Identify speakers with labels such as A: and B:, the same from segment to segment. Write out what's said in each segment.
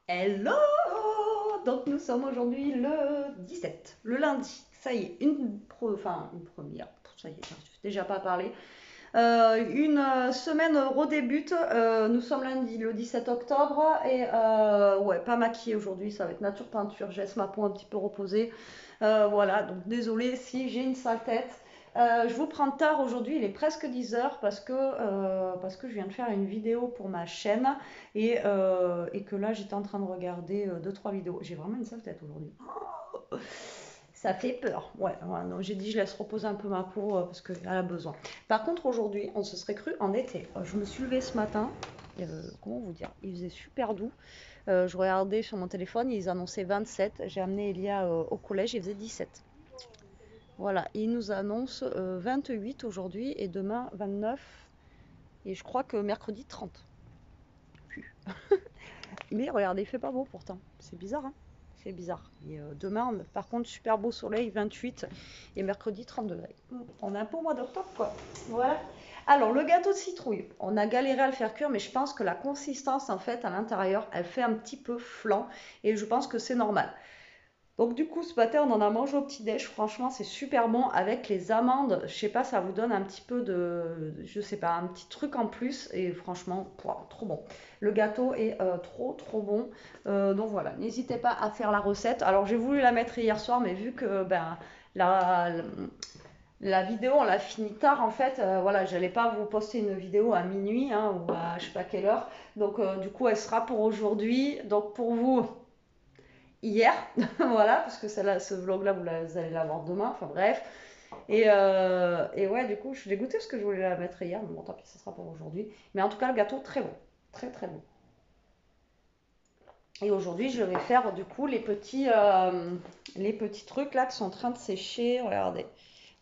A: Hello! Donc nous sommes aujourd'hui le 17, le lundi. Ça y est, une première, ça y est, je n'ai déjà pas parlé. Une semaine redébute. Nous sommes lundi, le 17 octobre. Et ouais, pas maquillée aujourd'hui, ça va être nature peinture. Je laisse ma peau un petit peu reposer. Voilà, donc désolée si j'ai une sale tête. Je vous prends tard aujourd'hui, il est presque 10 heures parce que je viens de faire une vidéo pour ma chaîne et que là j'étais en train de regarder 2-3 vidéos. J'ai vraiment une sale tête aujourd'hui. Ça fait peur. Ouais, ouais, non, j'ai dit je laisse reposer un peu ma peau parce qu'elle a besoin. Par contre, aujourd'hui, on se serait cru en été. Je me suis levée ce matin. Comment vous dire? Il faisait super doux. Je regardais sur mon téléphone, ils annonçaient 27. J'ai amené Elia au collège, il faisait 17. Voilà, ils nous annoncent 28 aujourd'hui et demain 29. Et je crois que mercredi 30. Mais regardez, il fait pas beau pourtant. C'est bizarre, hein? C'est bizarre. Et demain, par contre, super beau soleil, 28. Et mercredi, 30 degrés. On est un peu au mois d'octobre, quoi. Voilà. Alors, le gâteau de citrouille, on a galéré à le faire cuire, mais je pense que la consistance, en fait, à l'intérieur, elle fait un petit peu flan. Et je pense que c'est normal. Donc du coup, ce matin, on en a mangé au petit-déj. Franchement, c'est super bon avec les amandes. Je sais pas, ça vous donne un petit peu de, je sais pas, un petit truc en plus. Et franchement, pouah, trop bon. Le gâteau est trop bon. Donc voilà, n'hésitez pas à faire la recette. Alors j'ai voulu la mettre hier soir, mais vu que ben la, la vidéo, on l'a fini tard en fait. Voilà, j'allais pas vous poster une vidéo à minuit hein, ou à je sais pas quelle heure. Donc du coup, elle sera pour aujourd'hui. Donc pour vous hier, voilà, parce que celle-là, ce vlog-là, vous allez l'avoir demain, enfin bref. Et ouais, du coup, je suis dégoûtée parce que je voulais la mettre hier, mais bon, tant pis, ça sera pour aujourd'hui. Mais en tout cas, le gâteau, très bon, très bon. Et aujourd'hui, je vais faire du coup les petits trucs là qui sont en train de sécher, regardez.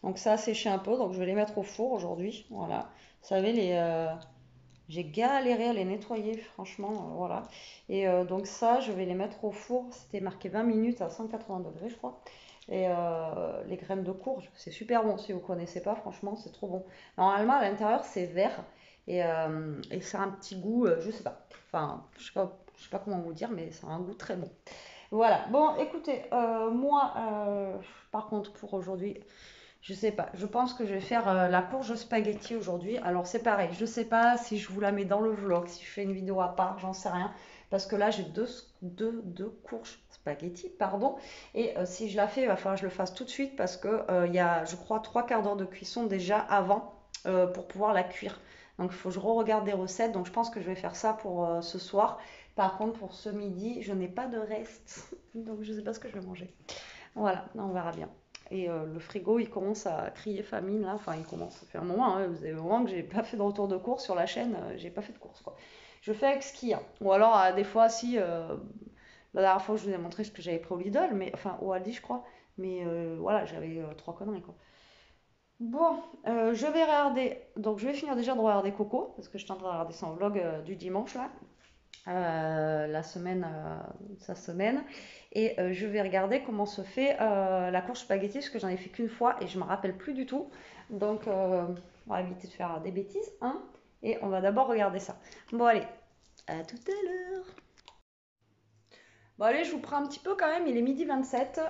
A: Donc ça a séché un peu, donc je vais les mettre au four aujourd'hui, voilà. Vous savez, j'ai galéré à les nettoyer, franchement, voilà. Et donc ça, je vais les mettre au four. C'était marqué 20 minutes à 180 degrés, je crois. Et les graines de courge, c'est super bon. Si vous ne connaissez pas, franchement, c'est trop bon. Normalement, à l'intérieur, c'est vert. Et ça a un petit goût, je sais pas. Enfin, je sais pas comment vous dire, mais ça a un goût très bon. Voilà. Bon, écoutez, moi, par contre, pour aujourd'hui, je sais pas. Je pense que je vais faire la courge spaghetti aujourd'hui. Alors c'est pareil. Je sais pas si je vous la mets dans le vlog, si je fais une vidéo à part, j'en sais rien. Parce que là j'ai deux courges spaghetti, pardon. Et si je la fais, il va falloir que je le fasse tout de suite parce que il y a, je crois, trois quarts d'heure de cuisson déjà avant pour pouvoir la cuire. Donc il faut que je re-regarde des recettes. Donc je pense que je vais faire ça pour ce soir. Par contre, pour ce midi, je n'ai pas de reste. Donc je sais pas ce que je vais manger. Voilà, on verra bien. Et le frigo, il commence à crier famine là. Enfin, il commence. Ça fait un moment. Hein. Vous avez un moment que j'ai pas fait de retour de course sur la chaîne. J'ai pas fait de course quoi. Je fais avec ce qu'il y a. Ou alors des fois, si la dernière fois, je vous ai montré ce que j'avais pris au Lidl, mais enfin au Aldi, je crois. Mais voilà, j'avais trois conneries quoi. Bon, je vais regarder. Donc, je vais finir déjà de regarder Coco parce que je suis en train de regarder son vlog du dimanche là. La semaine, sa semaine. Et je vais regarder comment se fait la courge spaghetti, parce que j'en ai fait qu'une fois et je ne me rappelle plus du tout. Donc, on va éviter de faire des bêtises. Hein, et on va d'abord regarder ça. Bon, allez, à tout à l'heure. Bon, allez, je vous prends un petit peu quand même. Il est midi 27.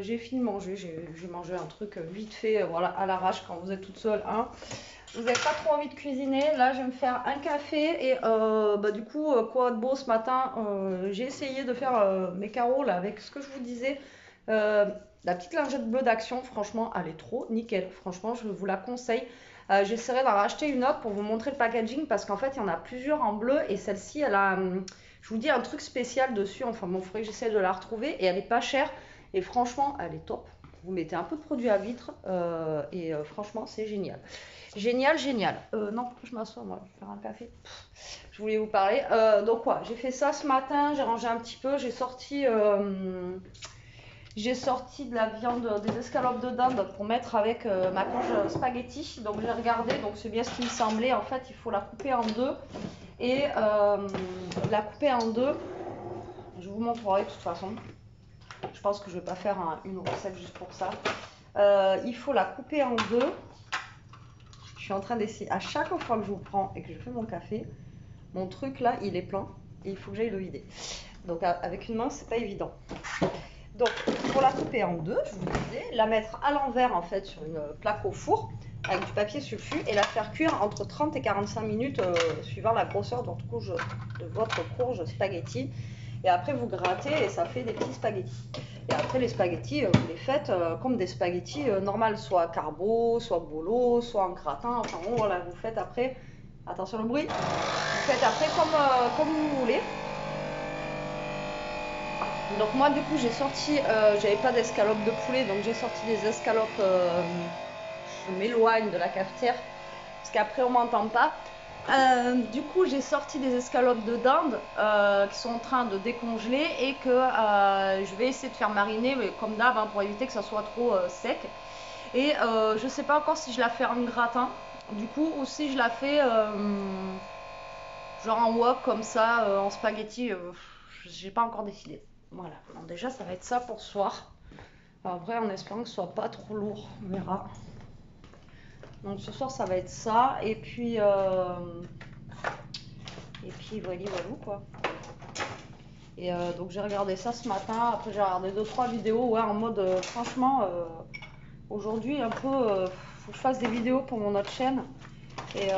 A: J'ai fini de manger. J'ai mangé un truc vite fait, voilà, à l'arrache quand vous êtes toute seule. Hein. Vous n'avez pas trop envie de cuisiner. Là, je vais me faire un café. Et bah, du coup, quoi de beau ce matin j'ai essayé de faire mes carreaux là, avec ce que je vous disais. Euh, la petite lingette bleue d'Action, franchement, elle est trop nickel. Franchement, je vous la conseille. J'essaierai d'en racheter une autre pour vous montrer le packaging parce qu'en fait, il y en a plusieurs en bleu. Et celle-ci, elle a, je vous dis, un truc spécial dessus. Enfin, bon, il faudrait que j'essaie de la retrouver. Et elle est pas chère. Et franchement, elle est top. Vous mettez un peu de produit à vitre. Et franchement, c'est génial. Génial, génial. Non, je m'assois, moi, je vais faire un café. Je voulais vous parler. Donc, quoi, j'ai fait ça ce matin, j'ai rangé un petit peu, j'ai sorti de la viande, des escalopes de dinde pour mettre avec ma courge spaghetti. Donc, j'ai regardé, donc c'est bien ce qui me semblait. En fait, il faut la couper en deux. Et la couper en deux, je vous montrerai de toute façon. Je pense que je vais pas faire une recette juste pour ça. Il faut la couper en deux. Je suis en train d'essayer. À chaque fois que je vous prends et que je fais mon café, mon truc là, il est plein et il faut que j'aille le vider. Donc avec une main, c'est pas évident. Donc pour la couper en deux, je vous disais, la mettre à l'envers en fait sur une plaque au four avec du papier sulfu et la faire cuire entre 30 et 45 minutes suivant la grosseur de votre courge spaghetti. Et après vous grattez et ça fait des petits spaghettis. Et après les spaghettis, vous les faites comme des spaghettis normales, soit carbo, soit bolo, soit en gratin. Enfin bon, voilà, vous faites après, attention le bruit, vous faites après comme vous voulez. Donc moi du coup j'ai sorti, j'avais pas d'escalope de poulet, donc j'ai sorti des escalopes, je m'éloigne de la cafetière, parce qu'après on m'entend pas. Du coup j'ai sorti des escalopes de dinde qui sont en train de décongeler et que je vais essayer de faire mariner, mais comme d'hab hein, pour éviter que ça soit trop sec. Et je sais pas encore si je la fais en gratin, du coup, ou si je la fais genre en wok comme ça, en spaghetti, j'ai pas encore décidé. Voilà, donc déjà ça va être ça pour ce soir. Après en espérant que ce soit pas trop lourd, on verra. Donc ce soir ça va être ça, et puis voilà quoi. Et donc j'ai regardé ça ce matin, après j'ai regardé 2-3 vidéos, ouais, en mode franchement, aujourd'hui un peu, faut que je fasse des vidéos pour mon autre chaîne. Et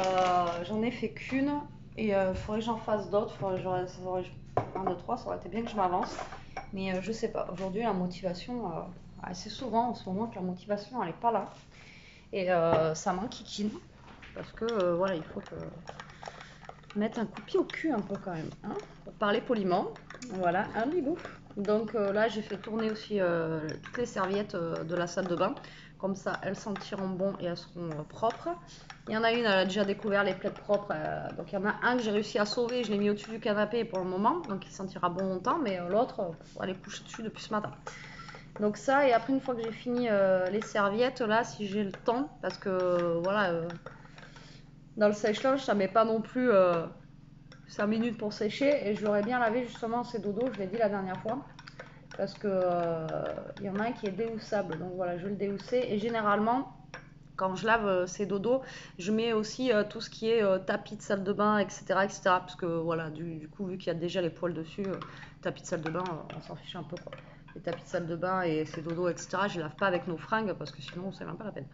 A: j'en ai fait qu'une, et il faudrait que j'en fasse d'autres, un, deux, trois, ça aurait été bien que je m'avance. Mais je sais pas, aujourd'hui la motivation, assez souvent en ce moment que la motivation elle est pas là. Et ça m'enquiquine, parce que voilà, il faut que mettre un coup de pied au cul un peu quand même, hein, pour parler poliment. Voilà, un bibou. Donc là, j'ai fait tourner aussi toutes les serviettes de la salle de bain. Comme ça, elles sentiront bon et elles seront propres. Il y en a une, elle a déjà découvert les plaies propres. Donc il y en a un que j'ai réussi à sauver. Je l'ai mis au-dessus du canapé pour le moment. Donc il sentira bon longtemps. Mais l'autre, elle est couchée dessus depuis ce matin. Donc ça, et après, une fois que j'ai fini les serviettes, là, si j'ai le temps, parce que voilà, dans le sèche-linge, ça met pas non plus 5 minutes pour sécher, et je l'aurais bien lavé justement ces dodos, je l'ai dit la dernière fois, parce que y en a un qui est déhoussable, donc voilà, je vais le déhousser. Et généralement quand je lave ces dodos, je mets aussi tout ce qui est tapis de salle de bain, etc., etc., parce que voilà, du coup, vu qu'il y a déjà les poils dessus, tapis de salle de bain, on s'en fiche un peu quoi. Les tapis de salle de bain et ces dodos, etc., je les lave pas avec nos fringues parce que sinon c'est même pas la peine.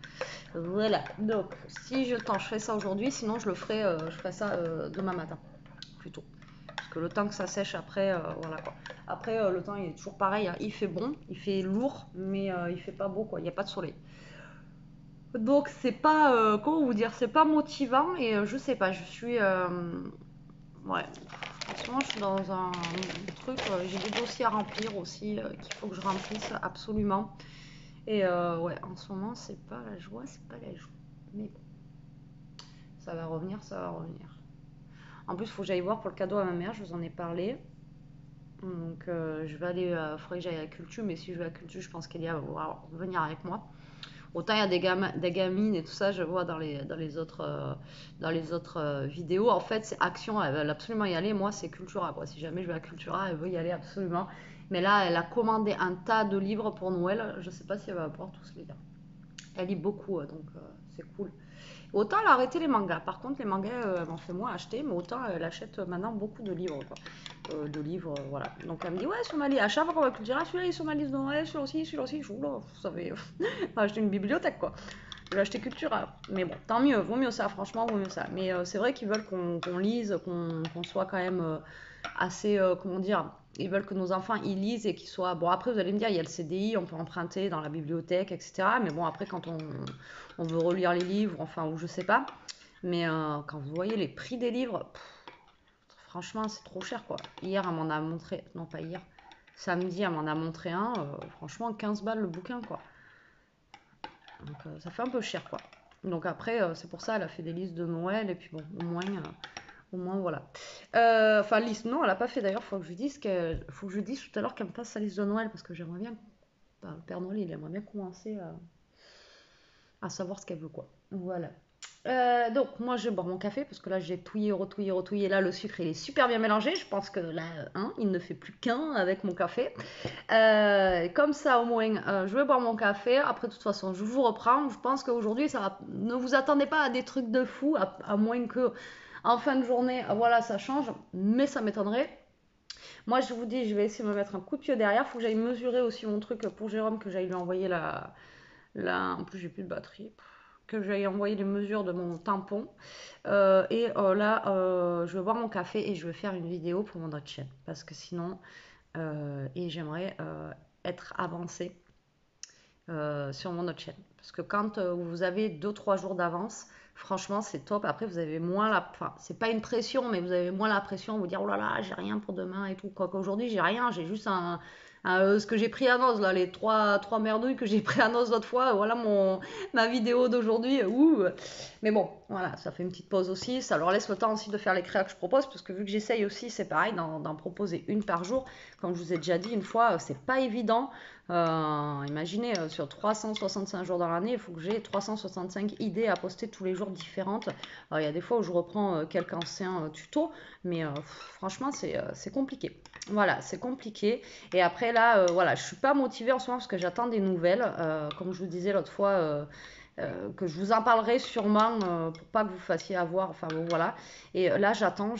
A: Voilà, donc si j'ai le temps, je fais ça aujourd'hui, sinon je ferai ça demain matin plutôt. Parce que le temps que ça sèche après, voilà quoi. Après, le temps il est toujours pareil, hein. Il fait bon, il fait lourd, mais il fait pas beau quoi, il n'y a pas de soleil. Donc c'est pas, comment vous dire, c'est pas motivant, et je sais pas, je suis, ouais, en ce moment je suis dans un truc, j'ai des dossiers à remplir aussi qu'il faut que je remplisse absolument. Et ouais, en ce moment c'est pas la joie, c'est pas la joie. Mais bon, ça va revenir, ça va revenir. En plus, il faut que j'aille voir pour le cadeau à ma mère, je vous en ai parlé. Donc je vais aller, il faudrait que j'aille à la culture, mais si je vais à la culture, je pense qu'Elia va venir avec moi. Autant il y a des gamines et tout ça, je vois dans les autres vidéos. En fait, c'est Action, elles veulent absolument y aller. Moi, c'est Cultura, quoi. Si jamais je vais à Cultura, elle veut y aller absolument. Mais là, elle a commandé un tas de livres pour Noël. Je sais pas si elle va pouvoir tous les lire. Elle lit beaucoup, donc c'est cool. Autant elle a arrêté les mangas. Par contre, les mangas, elle m'en fait moins acheter, mais autant elle achète maintenant beaucoup de livres, quoi. De livres, voilà. Donc elle me dit, ouais, sur ma liste, à chaque fois qu'on va cultiver, celui-là il est sur ma liste de Noël, celui-là aussi, celui-là aussi. Je vous savez, on va acheter une bibliothèque, quoi. Je vais acheter Cultura. Mais bon, tant mieux, vaut mieux ça, franchement, vaut mieux ça. Mais c'est vrai qu'ils veulent qu'on lise, qu'on soit quand même assez, comment dire, ils veulent que nos enfants ils lisent et qu'ils soient. Bon, après, vous allez me dire, il y a le CDI, on peut emprunter dans la bibliothèque, etc. Mais bon, après, quand on veut relire les livres, enfin, ou je sais pas. Mais quand vous voyez les prix des livres, franchement, c'est trop cher, quoi. Hier, elle m'en a montré. Non, pas hier. Samedi, elle m'en a montré un. Franchement, 15 balles le bouquin, quoi. Donc, ça fait un peu cher, quoi. Donc, après, c'est pour ça, elle a fait des listes de Noël. Et puis, bon, au moins voilà. Enfin, liste, non, elle n'a pas fait d'ailleurs. Faut que je lui dise faut que je lui dise tout à l'heure qu'elle me fasse sa liste de Noël, parce que j'aimerais bien. Enfin, le Père Noël, il aimerait bien commencer à savoir ce qu'elle veut, quoi. Voilà. Donc moi je vais boire mon café parce que là j'ai touillé, retouillé, retouillé. Là le sucre il est super bien mélangé. Je pense que là hein, il ne fait plus qu'un avec mon café. Comme ça au moins je vais boire mon café. Après de toute façon je vous reprends. Je pense qu'aujourd'hui ça va... ne vous attendez pas à des trucs de fou, à moins que en fin de journée voilà ça change. Mais ça m'étonnerait. Moi, je vous dis, je vais essayer de me mettre un coup de pied derrière. Faut que j'aille mesurer aussi mon truc pour Jérôme, que j'aille lui envoyer en plus, j'ai plus de batterie. Que j'aille envoyer les mesures de mon tampon. Là, je vais boire mon café et je vais faire une vidéo pour mon autre chaîne. Parce que sinon, et j'aimerais être avancée sur mon autre chaîne. Parce que quand vous avez 2-3 jours d'avance, franchement, c'est top. Après, vous avez moins la... Enfin, c'est pas une pression, mais vous avez moins la pression. Vous dire, oh là là, j'ai rien pour demain et tout. Quoi qu'aujourd'hui, j'ai rien. J'ai juste ce que j'ai pris à noz, là, les trois merdouilles que j'ai pris à noz l'autre fois. Voilà ma vidéo d'aujourd'hui. Ouh. Mais bon, voilà, ça fait une petite pause aussi. Ça leur laisse le temps aussi de faire les créas que je propose. Parce que vu que j'essaye aussi, c'est pareil, d'en proposer une par jour. Comme je vous ai déjà dit une fois, c'est pas évident. Imaginez, sur 365 jours dans l'année, il faut que j'ai 365 idées à poster tous les jours différentes. Alors, il y a des fois où je reprends quelques anciens tutos, mais franchement, c'est compliqué. Voilà, c'est compliqué. Et après, là, voilà, je suis pas motivée en ce moment parce que j'attends des nouvelles. Comme je vous disais l'autre fois, que je vous en parlerai sûrement pour pas que vous fassiez avoir. Enfin, bon, voilà. Et là, j'attends.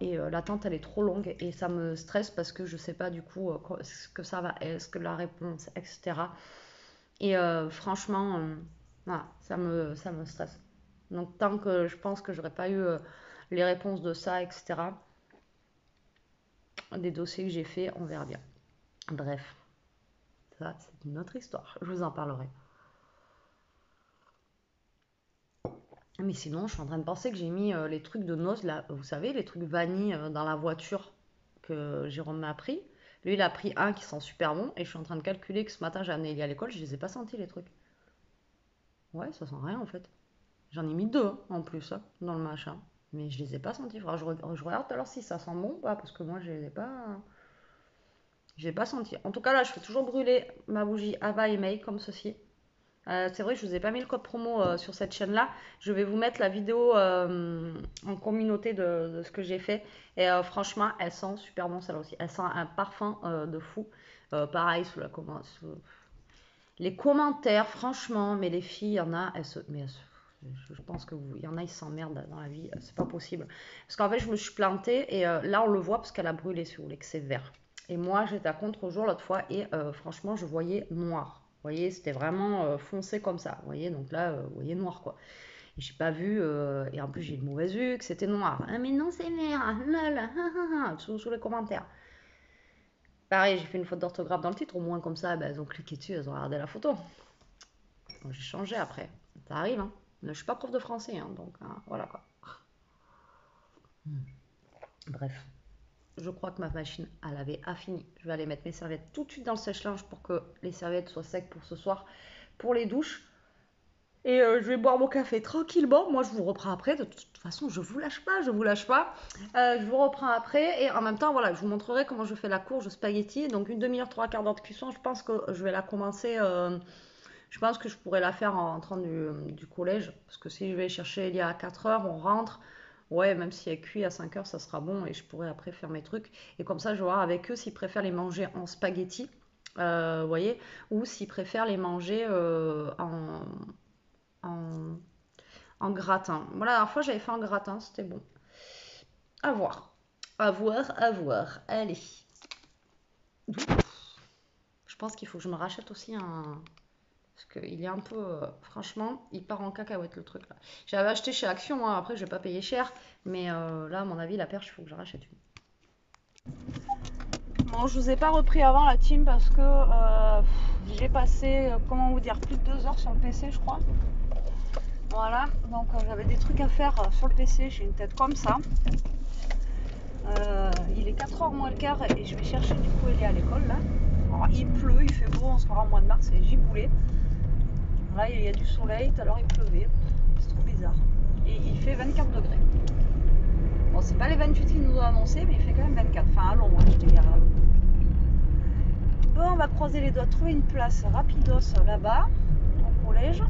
A: Et l'attente, elle est trop longue. Et ça me stresse parce que je sais pas du coup ce que ça va être, ce que la réponse, etc. Et franchement, voilà, ça me stresse. Donc, tant que je pense que j'aurais pas eu les réponses de ça, etc., des dossiers que j'ai fait, on verra bien. Bref, ça, c'est une autre histoire. Je vous en parlerai. Mais sinon, je suis en train de penser que j'ai mis les trucs de noces, là, vous savez, les trucs vanille dans la voiture que Jérôme m'a pris. Lui, il a pris un qui sent super bon et je suis en train de calculer que ce matin, j'ai amené Elie à l'école, je les ai pas sentis les trucs. Ouais, ça sent rien en fait. J'en ai mis deux en plus dans le machin, mais je les ai pas sentis. Faudra que je regarde alors si ça sent bon ou pas, parce que moi, je les ai pas sentis. En tout cas, là, je fais toujours brûler ma bougie Ava et May comme ceci. C'est vrai que je vous ai pas mis le code promo sur cette chaîne-là. Je vais vous mettre la vidéo en communauté de ce que j'ai fait. Et franchement, elle sent super bon celle-là aussi. Elle sent un parfum de fou. Pareil, les commentaires, franchement, mais les filles, il y en a, je pense que il y en a, ils s'emmerdent dans la vie. C'est pas possible. Parce qu'en fait, je me suis plantée et là, on le voit parce qu'elle a brûlé, si vous voulez, que c'est vert. Et moi, j'étais à contre-jour l'autre fois et franchement, je voyais noir. Vous voyez, c'était vraiment foncé comme ça. Vous voyez, donc là, vous voyez noir quoi. Et j'ai pas vu, et en plus j'ai une mauvaise vue, que c'était noir. Ah mais non, c'est vert, lol, sous les commentaires. Pareil, j'ai fait une faute d'orthographe dans le titre, au moins comme ça, elles ont cliqué dessus, elles ont regardé la photo. Donc j'ai changé après. Ça arrive, hein. Je suis pas prof de français, hein, donc voilà quoi. Bref. Je crois que ma machine, elle avait fini. Je vais aller mettre mes serviettes tout de suite dans le sèche-linge pour que les serviettes soient secs pour ce soir, pour les douches. Et je vais boire mon café tranquillement. Moi, je vous reprends après. De toute façon, je vous lâche pas, je vous lâche pas. Je vous reprends après. Et en même temps, voilà, je vous montrerai comment je fais la courge de spaghetti. Donc, une demi-heure, 3/4 d'heure de cuisson. Je pense que je vais la commencer. Je pense que je pourrais la faire en rentrant du collège. Parce que si je vais chercher il y a 4 heures, on rentre. Ouais, même si elle cuit à 5 heures, ça sera bon et je pourrai après faire mes trucs. Et comme ça, je vais voir avec eux s'ils préfèrent les manger en spaghetti, vous voyez, ou s'ils préfèrent les manger en, en gratin. Voilà, la dernière fois, j'avais fait en gratin, c'était bon. À voir. À voir, à voir. Allez. Je pense qu'il faut que je me rachète aussi un... Parce qu'il est un peu... franchement, il part en cacahuète le truc là. J'avais acheté chez Action, hein, après je vais pas payer cher. Mais là, à mon avis, la perche, il faut que je rachète une. Bon, je vous ai pas repris avant la team parce que j'ai passé, comment vous dire, plus de 2 heures sur le PC, je crois. Voilà, donc j'avais des trucs à faire sur le PC, j'ai une tête comme ça. Il est 4h moins le quart et je vais chercher du coup Elie à l'école là. Alors, il pleut, il fait beau, on sera en mois de mars, c'est giboulé. Là, il y a du soleil, tout à l'heure il pleuvait, c'est trop bizarre. Et il fait 24 degrés. Bon, c'est pas les 28 qu'ils nous ont annoncé, mais il fait quand même 24. Enfin, allons, moi, j'étais garable. Bon, on va croiser les doigts, trouver une place rapidos là-bas, au collège.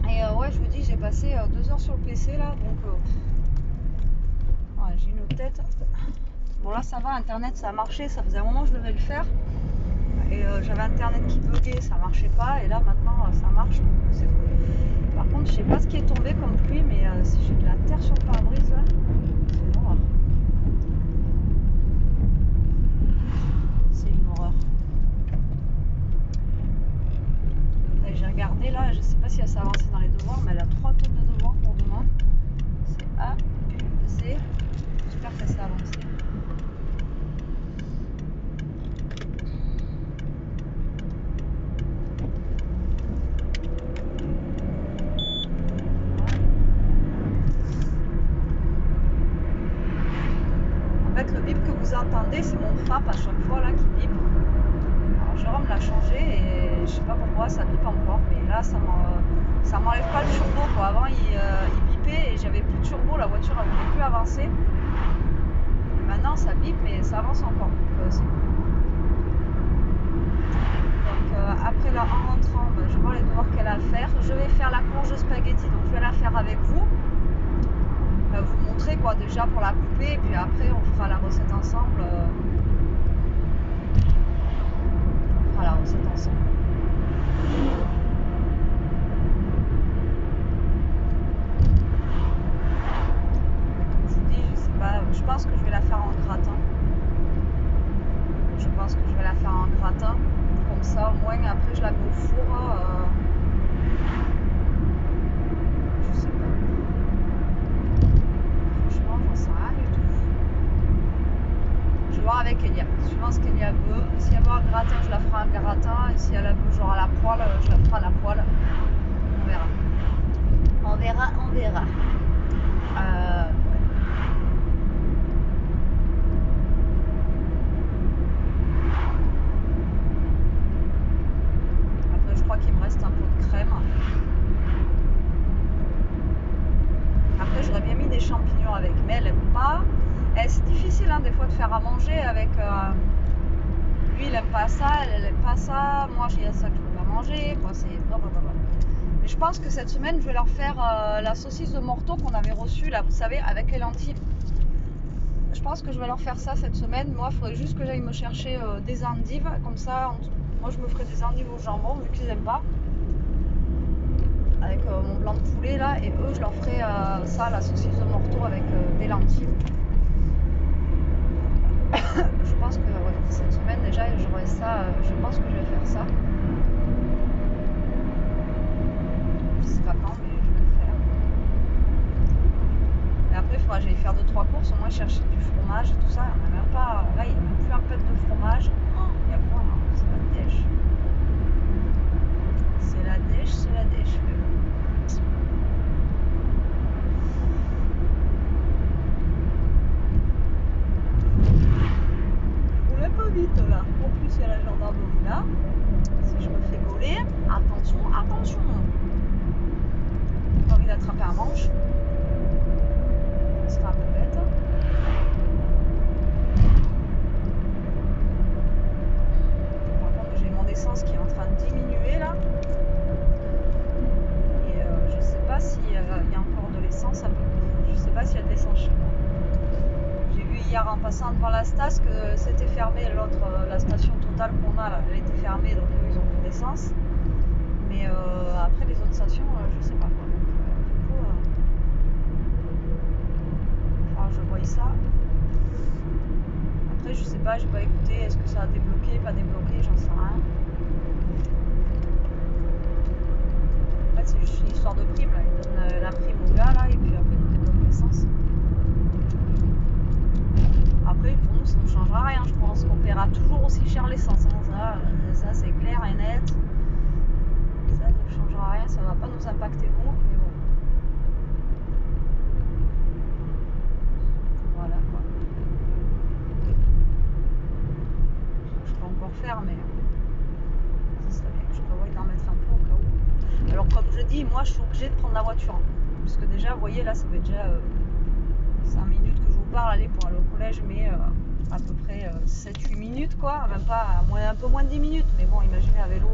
A: Et ouais, je vous dis, j'ai passé 2 heures sur le PC là, donc ouais, j'ai une tête. Bon, là, ça va, Internet, ça a marché, ça faisait un moment que je devais le faire. Et j'avais Internet qui buguait, ça marchait pas, et là, maintenant, ça marche, donc c'est cool. Par contre, je sais pas ce qui est tombé comme pluie, mais si j'ai de la terre sur le pare-brise, c'est noir. fait, le bip que vous entendez, c'est mon frappe à chaque fois là qui bip. Alors Jérôme l'a changé et je sais pas pourquoi ça bip encore, mais là ça m'enlève pas le turbo quoi. Avant il bipait et j'avais plus de turbo, la voiture elle voulait plus avancer. Et maintenant ça bip mais ça avance encore, donc c'est cool. Donc après là en rentrant, je vais voir les devoirs qu'elle a à faire. Je vais faire la courge spaghetti, donc je vais la faire avec vous. Vous montrer quoi déjà pour la couper et puis après on fera la recette ensemble. On fera la recette ensemble. Je vous dis, je sais pas, je pense que je vais la faire en gratin. Je pense que je vais la faire en gratin. Comme ça au moins après je la mets au four. Je sais pas. Franchement j'en sais rien du tout. Je vais voir avec Elia. Suivant ce qu'Elia veut. Si elle veut un gratin, je la ferai un gratin. Et si elle veut genre à la poêle, je la ferai à la poêle. On verra. On verra, on verra. Après, je crois qu'il me reste un peu de crème. Après, j'aurais bien mis des champignons avec, mais elle aime pas. C'est difficile hein, des fois de faire à manger avec. Lui, il aime pas ça, elle aime pas ça. Moi, j'ai ça que je peux pas manger. Moi, c'est blablabla. Mais je pense que cette semaine, je vais leur faire la saucisse de morteau qu'on avait reçue, là, vous savez, avec les lentilles. Je pense que je vais leur faire ça cette semaine. Moi, il faudrait juste que j'aille me chercher des endives. Comme ça, moi, je me ferai des endives au jambon, vu qu'ils n'aiment pas. Avec mon blanc de poulet, là. Et eux, je leur ferai ça, la saucisse de morteau avec des lentilles. Je pense que ouais, cette semaine, déjà, j'aurai ça. Je pense que je vais faire ça. Je sais pas quand, mais je vais le faire. Et après, il faudra que j'aille faire 2-3 courses, au moins chercher du fromage et tout ça. On a même pas, là, il n'y a même plus un pet de fromage. Il y a quoi là? C'est la dèche. C'est la dèche, c'est la dèche. Je roule un peu vite là. En plus, il y a la gendarmerie là. Si je me fais gauler, attention, attention. J'ai envie d'attraper un manche. Ça sera un peu bête. Par contre, j'ai mon essence qui est en train de diminuer là. Et je sais pas s'il y a encore de l'essence un peu. Je sais pas s'il y a de l'essence chez moi. J'ai vu hier en passant devant la Stas que c'était fermé. L'autre, la station Total qu'on a là, elle était fermée, donc eux ils ont plus d'essence. Mais après les autres stations, je sais pas quoi. Donc, du coup, je voyais ça. Après, je sais pas, j'ai pas écouté. Est-ce que ça a débloqué, pas débloqué, j'en sais rien. En fait, c'est juste une histoire de prime là. Ils donnent la prime au gars là, et puis après, ils nous débloquent l'essence. Après, pour nous, ça ne changera rien. Je pense qu'on paiera toujours aussi cher l'essence. Hein. Ça c'est clair et net. Ça ne changera rien. Ça ne va pas nous impacter nous. Mais bon. Voilà quoi. Je peux encore faire, mais ça serait bien que je prévoie d'en mettre un peu au cas où. Alors, comme je dis, moi, je suis obligée de prendre la voiture. Parce que déjà, vous voyez, là, ça fait déjà 5 minutes que je vous parle. Allez, pour aller au collège, mais à peu près 7-8 minutes, quoi. Même pas, un peu moins de 10 minutes. Mais bon, imaginez à vélo,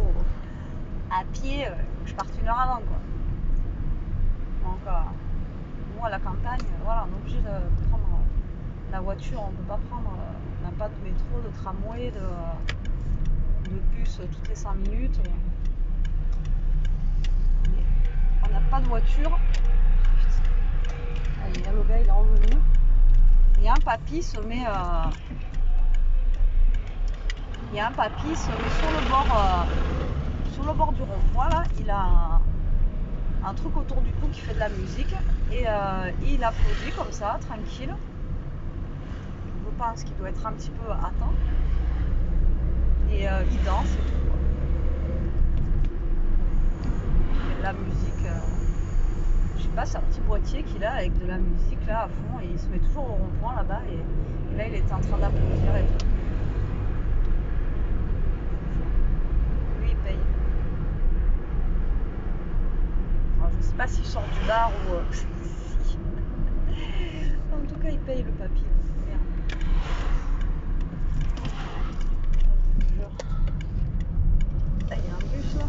A: à pied, que je parte une heure avant, quoi. Donc, nous, à la campagne, voilà, on est obligé de prendre la voiture. On ne peut pas prendre, on n'a pas de métro, de tramway, de bus toutes les 5 minutes. On n'a pas de voiture. Allez, là, le gars, il est revenu. Et un papy se met... il y a un papy se met sur le bord du rond-point là, il a un truc autour du cou qui fait de la musique et il applaudit comme ça, tranquille. Je pense qu'il doit être un petit peu atteint et il danse et tout. Il y a de la musique, je sais pas, c'est un petit boîtier qu'il a avec de la musique là à fond et il se met toujours au rond-point là-bas et là il est en train d'applaudir et tout. Lui, il paye. Alors, je sais pas s'il sort du bar ou... si. En tout cas, il paye le papier. Merde. Je vous jure. Ah, il y a un bus là.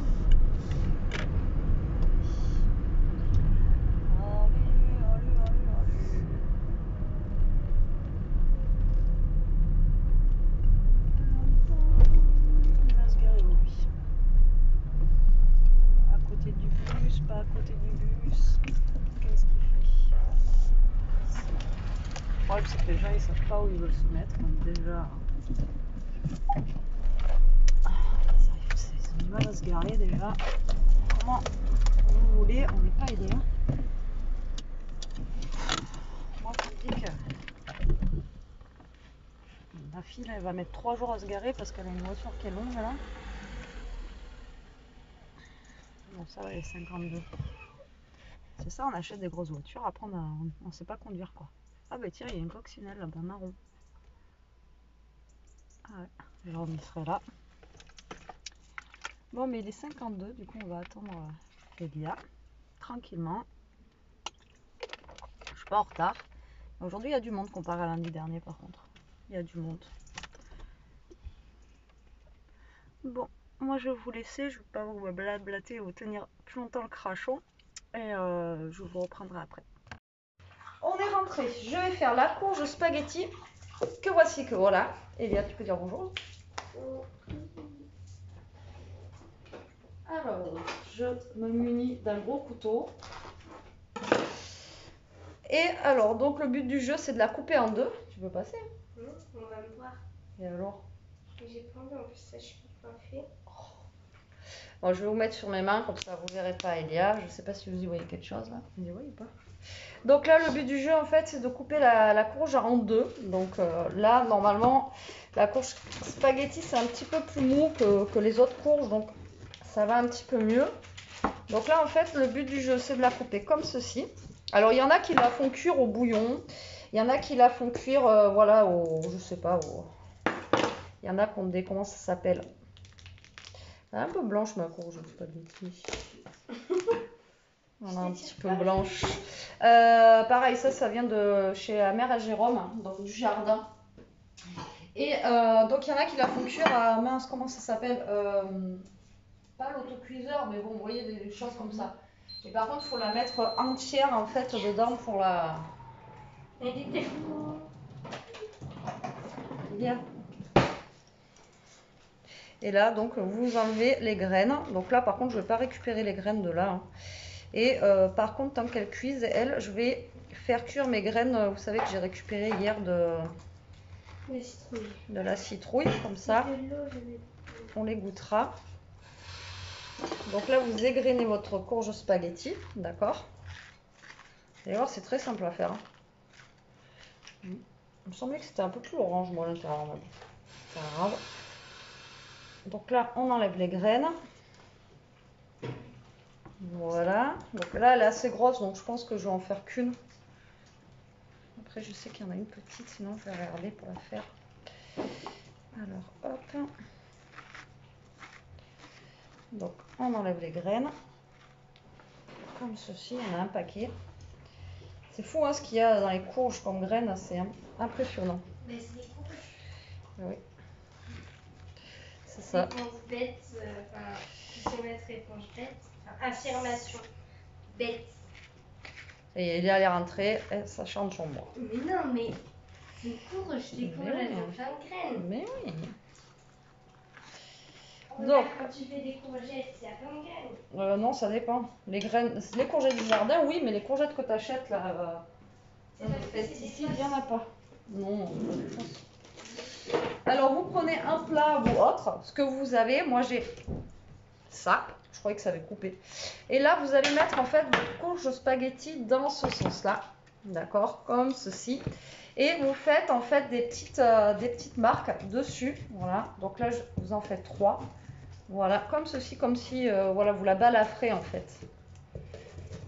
A: Il va se garer où lui? À côté du bus, pas à côté du bus. Qu'est-ce qu'il fait? Le problème c'est que les gens ils savent pas où ils veulent se mettre. Donc déjà. Ils ont du mal à se garer déjà. Comment vous voulez? On n'est pas aidé. Hein. Moi je me dis que la fille là, elle va mettre 3 jours à se garer parce qu'elle a une voiture qui est longue là. Bon ça va, elle est 52. C'est ça, on achète des grosses voitures, après on sait pas conduire quoi. Ah bah tiens, il y a une coccinelle là-bas marron. Ah ouais, genre on serait là. Bon mais il est 52, du coup on va attendre Elia tranquillement. Je suis pas en retard. Aujourd'hui il y a du monde comparé à lundi dernier par contre. Il y a du monde. Bon, moi je vais vous laisser, je vais pas vous blablater et vous tenir plus longtemps le crachon. Et je vous reprendrai après. On est rentré. Je vais faire la courge spaghetti. Que voici, que voilà. Elia, tu peux dire bonjour. Alors, je me munis d'un gros couteau. Et alors, donc le but du jeu, c'est de la couper en deux. Tu peux passer?
B: Non, on va me voir.
A: Et alors?
B: J'ai pas envie, en plus, ça, je suis pas fait.
A: Bon, je vais vous mettre sur mes mains, comme ça vous verrez pas Elia. Je sais pas si vous y voyez quelque chose là. Vous y voyez pas? Donc là, le but du jeu, en fait, c'est de couper la courge en deux. Donc là, normalement, la courge spaghetti, c'est un petit peu plus mou que les autres courges. Donc ça va un petit peu mieux. Donc là, en fait, le but du jeu, c'est de la couper comme ceci. Alors, il y en a qui la font cuire au bouillon. Il y en a qui la font cuire, voilà, je sais pas, il y en a qui ont des, comment ça s'appelle? Elle est un peu blanche, ma courge, je dis pas de bêtises. Voilà, un petit peu blanche. Pareil, ça vient de chez la mère à Jérôme, donc du jardin. Et donc, il y en a qui la font cuire à, mince, comment ça s'appelle? Pas l'autocuiseur, mais bon, vous voyez, des choses comme ça. Et par contre, il faut la mettre entière, en fait, dedans pour la... Bien. Et là, donc, vous enlevez les graines. Donc là, par contre, je ne vais pas récupérer les graines de là. Hein. Et par contre, tant qu'elles cuisent, elles, je vais faire cuire mes graines. Vous savez que j'ai récupéré hier de la citrouille, comme ça. On les goûtera. Donc là, vous égrenez votre courge spaghetti, d'accord? Vous allez voir, c'est très simple à faire. Hein. Il me semblait que c'était un peu plus orange, moi, à l'intérieur. C'est pas grave. Donc là, on enlève les graines. Voilà. Donc là, elle est assez grosse, donc je pense que je vais en faire qu'une. Après, je sais qu'il y en a une petite, sinon je vais regarder pour la faire. Alors, hop. Donc, on enlève les graines. Comme ceci, on a un paquet. C'est fou hein, ce qu'il y a dans les courges comme graines, c'est impressionnant.
B: Mais c'est des courges.
A: Oui. C'est ça.
B: Réponse bête, kilomètre réponse bête, affirmation bête.
A: Et il y a les rentrées, ça chante sur moi.
B: Mais non, mais c'est une courge, les courges elles ont plein de graines.
A: Mais oui.
B: Donc, quand tu fais des courgettes, il y a plein de graines.
A: Non, ça dépend. Les graines, les courgettes du jardin, oui, mais les courgettes que tu achètes là, ici, il n'y en a pas. Non, alors vous prenez un plat ou autre, ce que vous avez. Moi j'ai ça, je croyais que ça avait coupé. Et là vous allez mettre en fait votre courge spaghetti dans ce sens-là, d'accord, comme ceci. Et vous faites en fait des petites marques dessus, voilà. Donc là vous en faites 3, voilà, comme ceci, comme si voilà vous la balafrez en fait.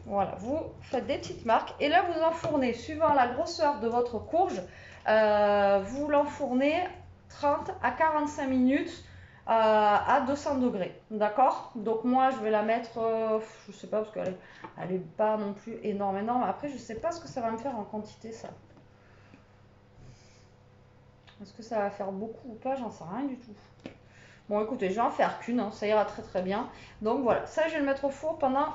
A: Voilà, vous faites des petites marques et là vous enfournez suivant la grosseur de votre courge. vous l'enfournez 30 à 45 minutes à 200 degrés. D'accord? Donc moi, je vais la mettre, je sais pas, parce qu'elle elle est pas non plus énorme, énorme. Après, je sais pas ce que ça va me faire en quantité, ça. Est-ce que ça va faire beaucoup ou pas? J'en sais rien du tout. Bon, écoutez, je vais en faire qu'une, hein, ça ira très très bien. Donc voilà, ça je vais le mettre au four pendant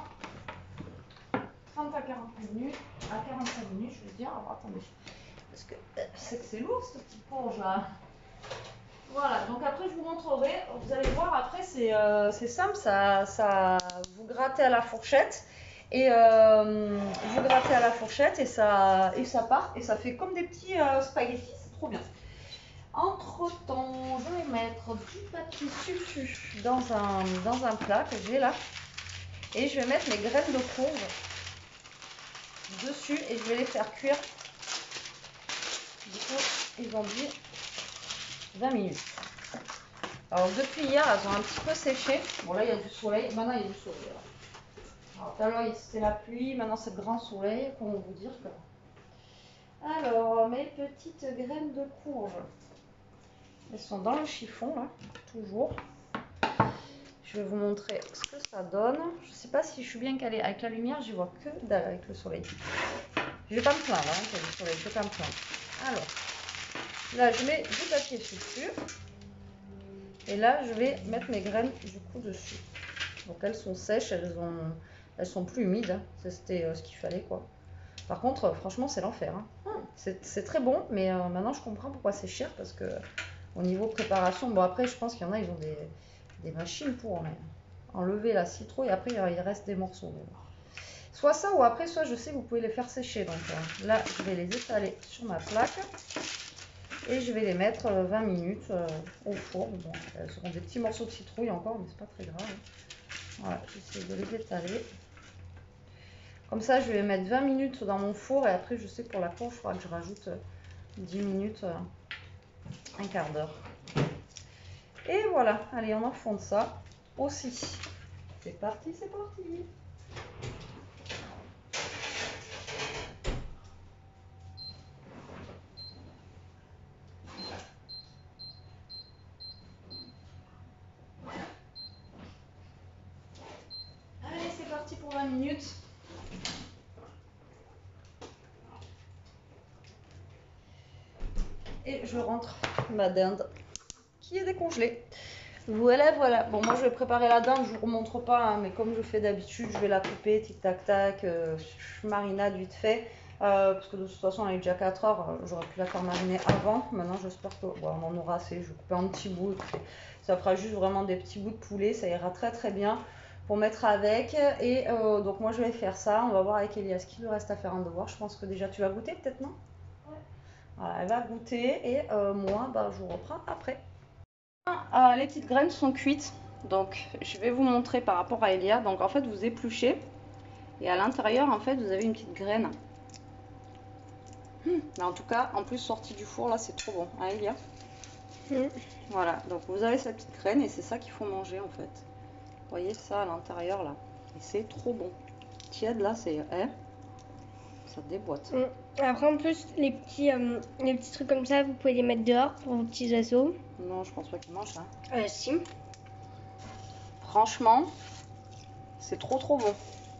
A: 30 à 40 minutes, à 45 minutes, je veux dire. Alors attendez, parce que c'est lourd cette petite ponge là. Voilà, donc après je vous montrerai, vous allez voir, après c'est simple, vous grattez à la fourchette. Et vous grattez à la fourchette et ça part et ça fait comme des petits spaghettis, c'est trop bien. Entre temps, je vais mettre du papier sulfu dans un plat que j'ai là et je vais mettre mes graines de courge dessus et je vais les faire cuire. Du coup, ils ont dit 20 minutes. Alors depuis hier, elles ont un petit peu séché. Bon là, il y a du soleil. Maintenant, il y a du soleil. Alors tout à l'heure, c'était la pluie. Maintenant, c'est le grand soleil. Comment vous dire que... Alors, mes petites graines de courge. Elles sont dans le chiffon, là, toujours. Je vais vous montrer ce que ça donne. Je ne sais pas si je suis bien calée. Avec la lumière, j'y vois que dalle avec le soleil. Je vais pas me plaindre, hein, qu'il y a du soleil. Je vais pas me plaindre. Alors, là, je mets du papier sulfu. Et là, je vais mettre mes graines du coup dessus. Donc, elles sont sèches, elles sont plus humides. Hein. C'était ce qu'il fallait, quoi. Par contre, franchement, c'est l'enfer. Hein. C'est très bon, mais maintenant, je comprends pourquoi c'est cher. Parce que au niveau préparation, bon, après, je pense qu'il y en a, ils ont des machines pour enlever la citrouille. Après, il reste des morceaux. Mais bon. Soit ça, ou après, soit je sais que vous pouvez les faire sécher. Donc là, je vais les étaler sur ma plaque. Et je vais les mettre 20 minutes au four. Bon, elles seront des petits morceaux de citrouille encore, mais c'est pas très grave. Voilà, j'essaie de les étaler. Comme ça, je vais les mettre 20 minutes dans mon four. Et après, je sais que pour la courge, il faudra que je rajoute 10 minutes, un quart d'heure. Et voilà, allez, on enfonce ça aussi. C'est parti, c'est parti. Allez, c'est parti pour 20 minutes. Et je rentre ma dinde qui est décongelée. Voilà, voilà. Bon, moi, je vais préparer la dinde. Je ne vous remontre pas, hein, mais comme je fais d'habitude, je vais la couper, tic-tac-tac. Je marinade vite fait. Parce que de toute façon, elle est déjà 4 heures. J'aurais pu la faire mariner avant. Maintenant, j'espère que bon, on en aura assez. Je vais couper en petits bouts. Écoutez, ça fera juste vraiment des petits bouts de poulet. Ça ira très, très bien pour mettre avec. Et donc, moi, je vais faire ça. On va voir avec Elias ce qu'il lui reste à faire un devoir. Je pense que déjà, tu vas goûter, peut-être, non? Ouais. Voilà, elle va goûter. Et moi, bah, je vous reprends après. Les petites graines sont cuites, donc je vais vous montrer par rapport à Elia. Donc en fait vous épluchez et à l'intérieur en fait vous avez une petite graine. Mais en tout cas en plus sortie du four là c'est trop bon, hein Elia? Voilà, donc vous avez cette petite graine et c'est ça qu'il faut manger en fait. Vous voyez ça à l'intérieur là, et c'est trop bon. Tiède là c'est, ça déboîte.
C: Après en plus les petits trucs comme ça vous pouvez les mettre dehors pour vos petits oiseaux.
A: Non, je pense pas qu'ils mangent ça.
C: Si.
A: Franchement, c'est trop bon.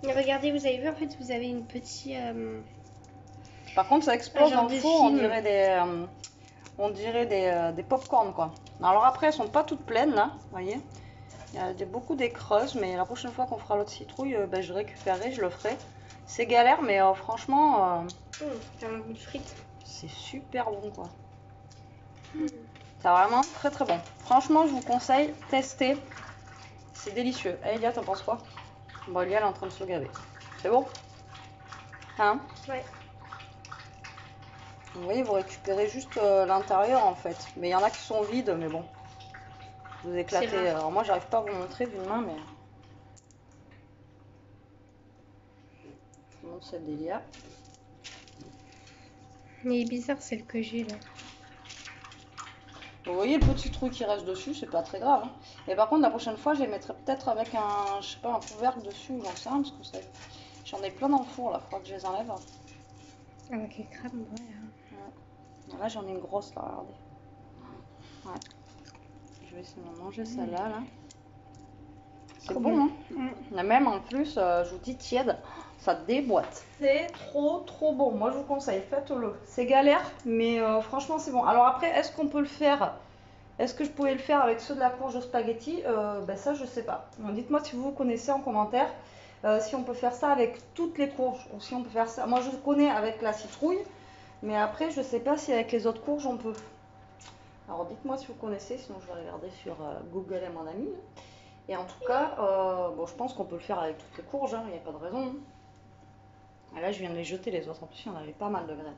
C: Mais regardez, vous avez vu en fait vous avez une petite...
A: Par contre ça explose dans le four, on dirait des pop-corn quoi. Alors après elles sont pas toutes pleines là, vous voyez. Il y a beaucoup des creuses, mais la prochaine fois qu'on fera l'autre citrouille, ben, je récupérerai, je le ferai. C'est galère, mais franchement...
C: c'est un goût de frites.
A: C'est super bon quoi. C'est vraiment très bon. Franchement, je vous conseille, tester. C'est délicieux. Hey, Elia, t'en penses quoi? Bon, Elia, elle est en train de se gaver. C'est bon? Hein?
C: Ouais.
A: Vous voyez, vous récupérez juste l'intérieur en fait. Mais il y en a qui sont vides, mais bon. Vous éclatez. Alors moi, j'arrive pas à vous montrer d'une main, mais... Je vous montre celle d'Elia.
C: Mais il est bizarre celle que j'ai là.
A: Vous voyez le petit trou qui reste dessus, c'est pas très grave. Hein. Et par contre, la prochaine fois, je les mettrai peut-être avec un, je sais pas, un couvercle dessus ou j'en sais rien, parce que j'en ai plein dans le four là, faudra que je les enlève.
C: Avec les crabes, ouais.
A: Là, j'en ai une grosse, là, regardez. Ouais. Je vais essayer de manger celle-là, là. C'est
C: Trop
A: bon,
C: bon.
A: hein. Et même en plus, je vous dis tiède, ça déboîte. C'est trop bon. Moi, je vous conseille, faites-le. C'est galère, mais franchement, c'est bon. Alors après, est-ce qu'on peut le faire? Est-ce que je pouvais le faire avec ceux de la courge au spaghetti? Ben ça, je sais pas. Dites-moi si vous connaissez en commentaire. Si on peut faire ça avec toutes les courges ou si on peut faire ça. Moi, je connais avec la citrouille, mais après, je sais pas si avec les autres courges on peut. Alors, dites-moi si vous connaissez, sinon je vais regarder sur Google et mon ami. Et en tout cas, bon, je pense qu'on peut le faire avec toutes les courges, il n'y a pas de raison. Et là, je viens de les jeter les autres. En plus, il y en avait pas mal de graines.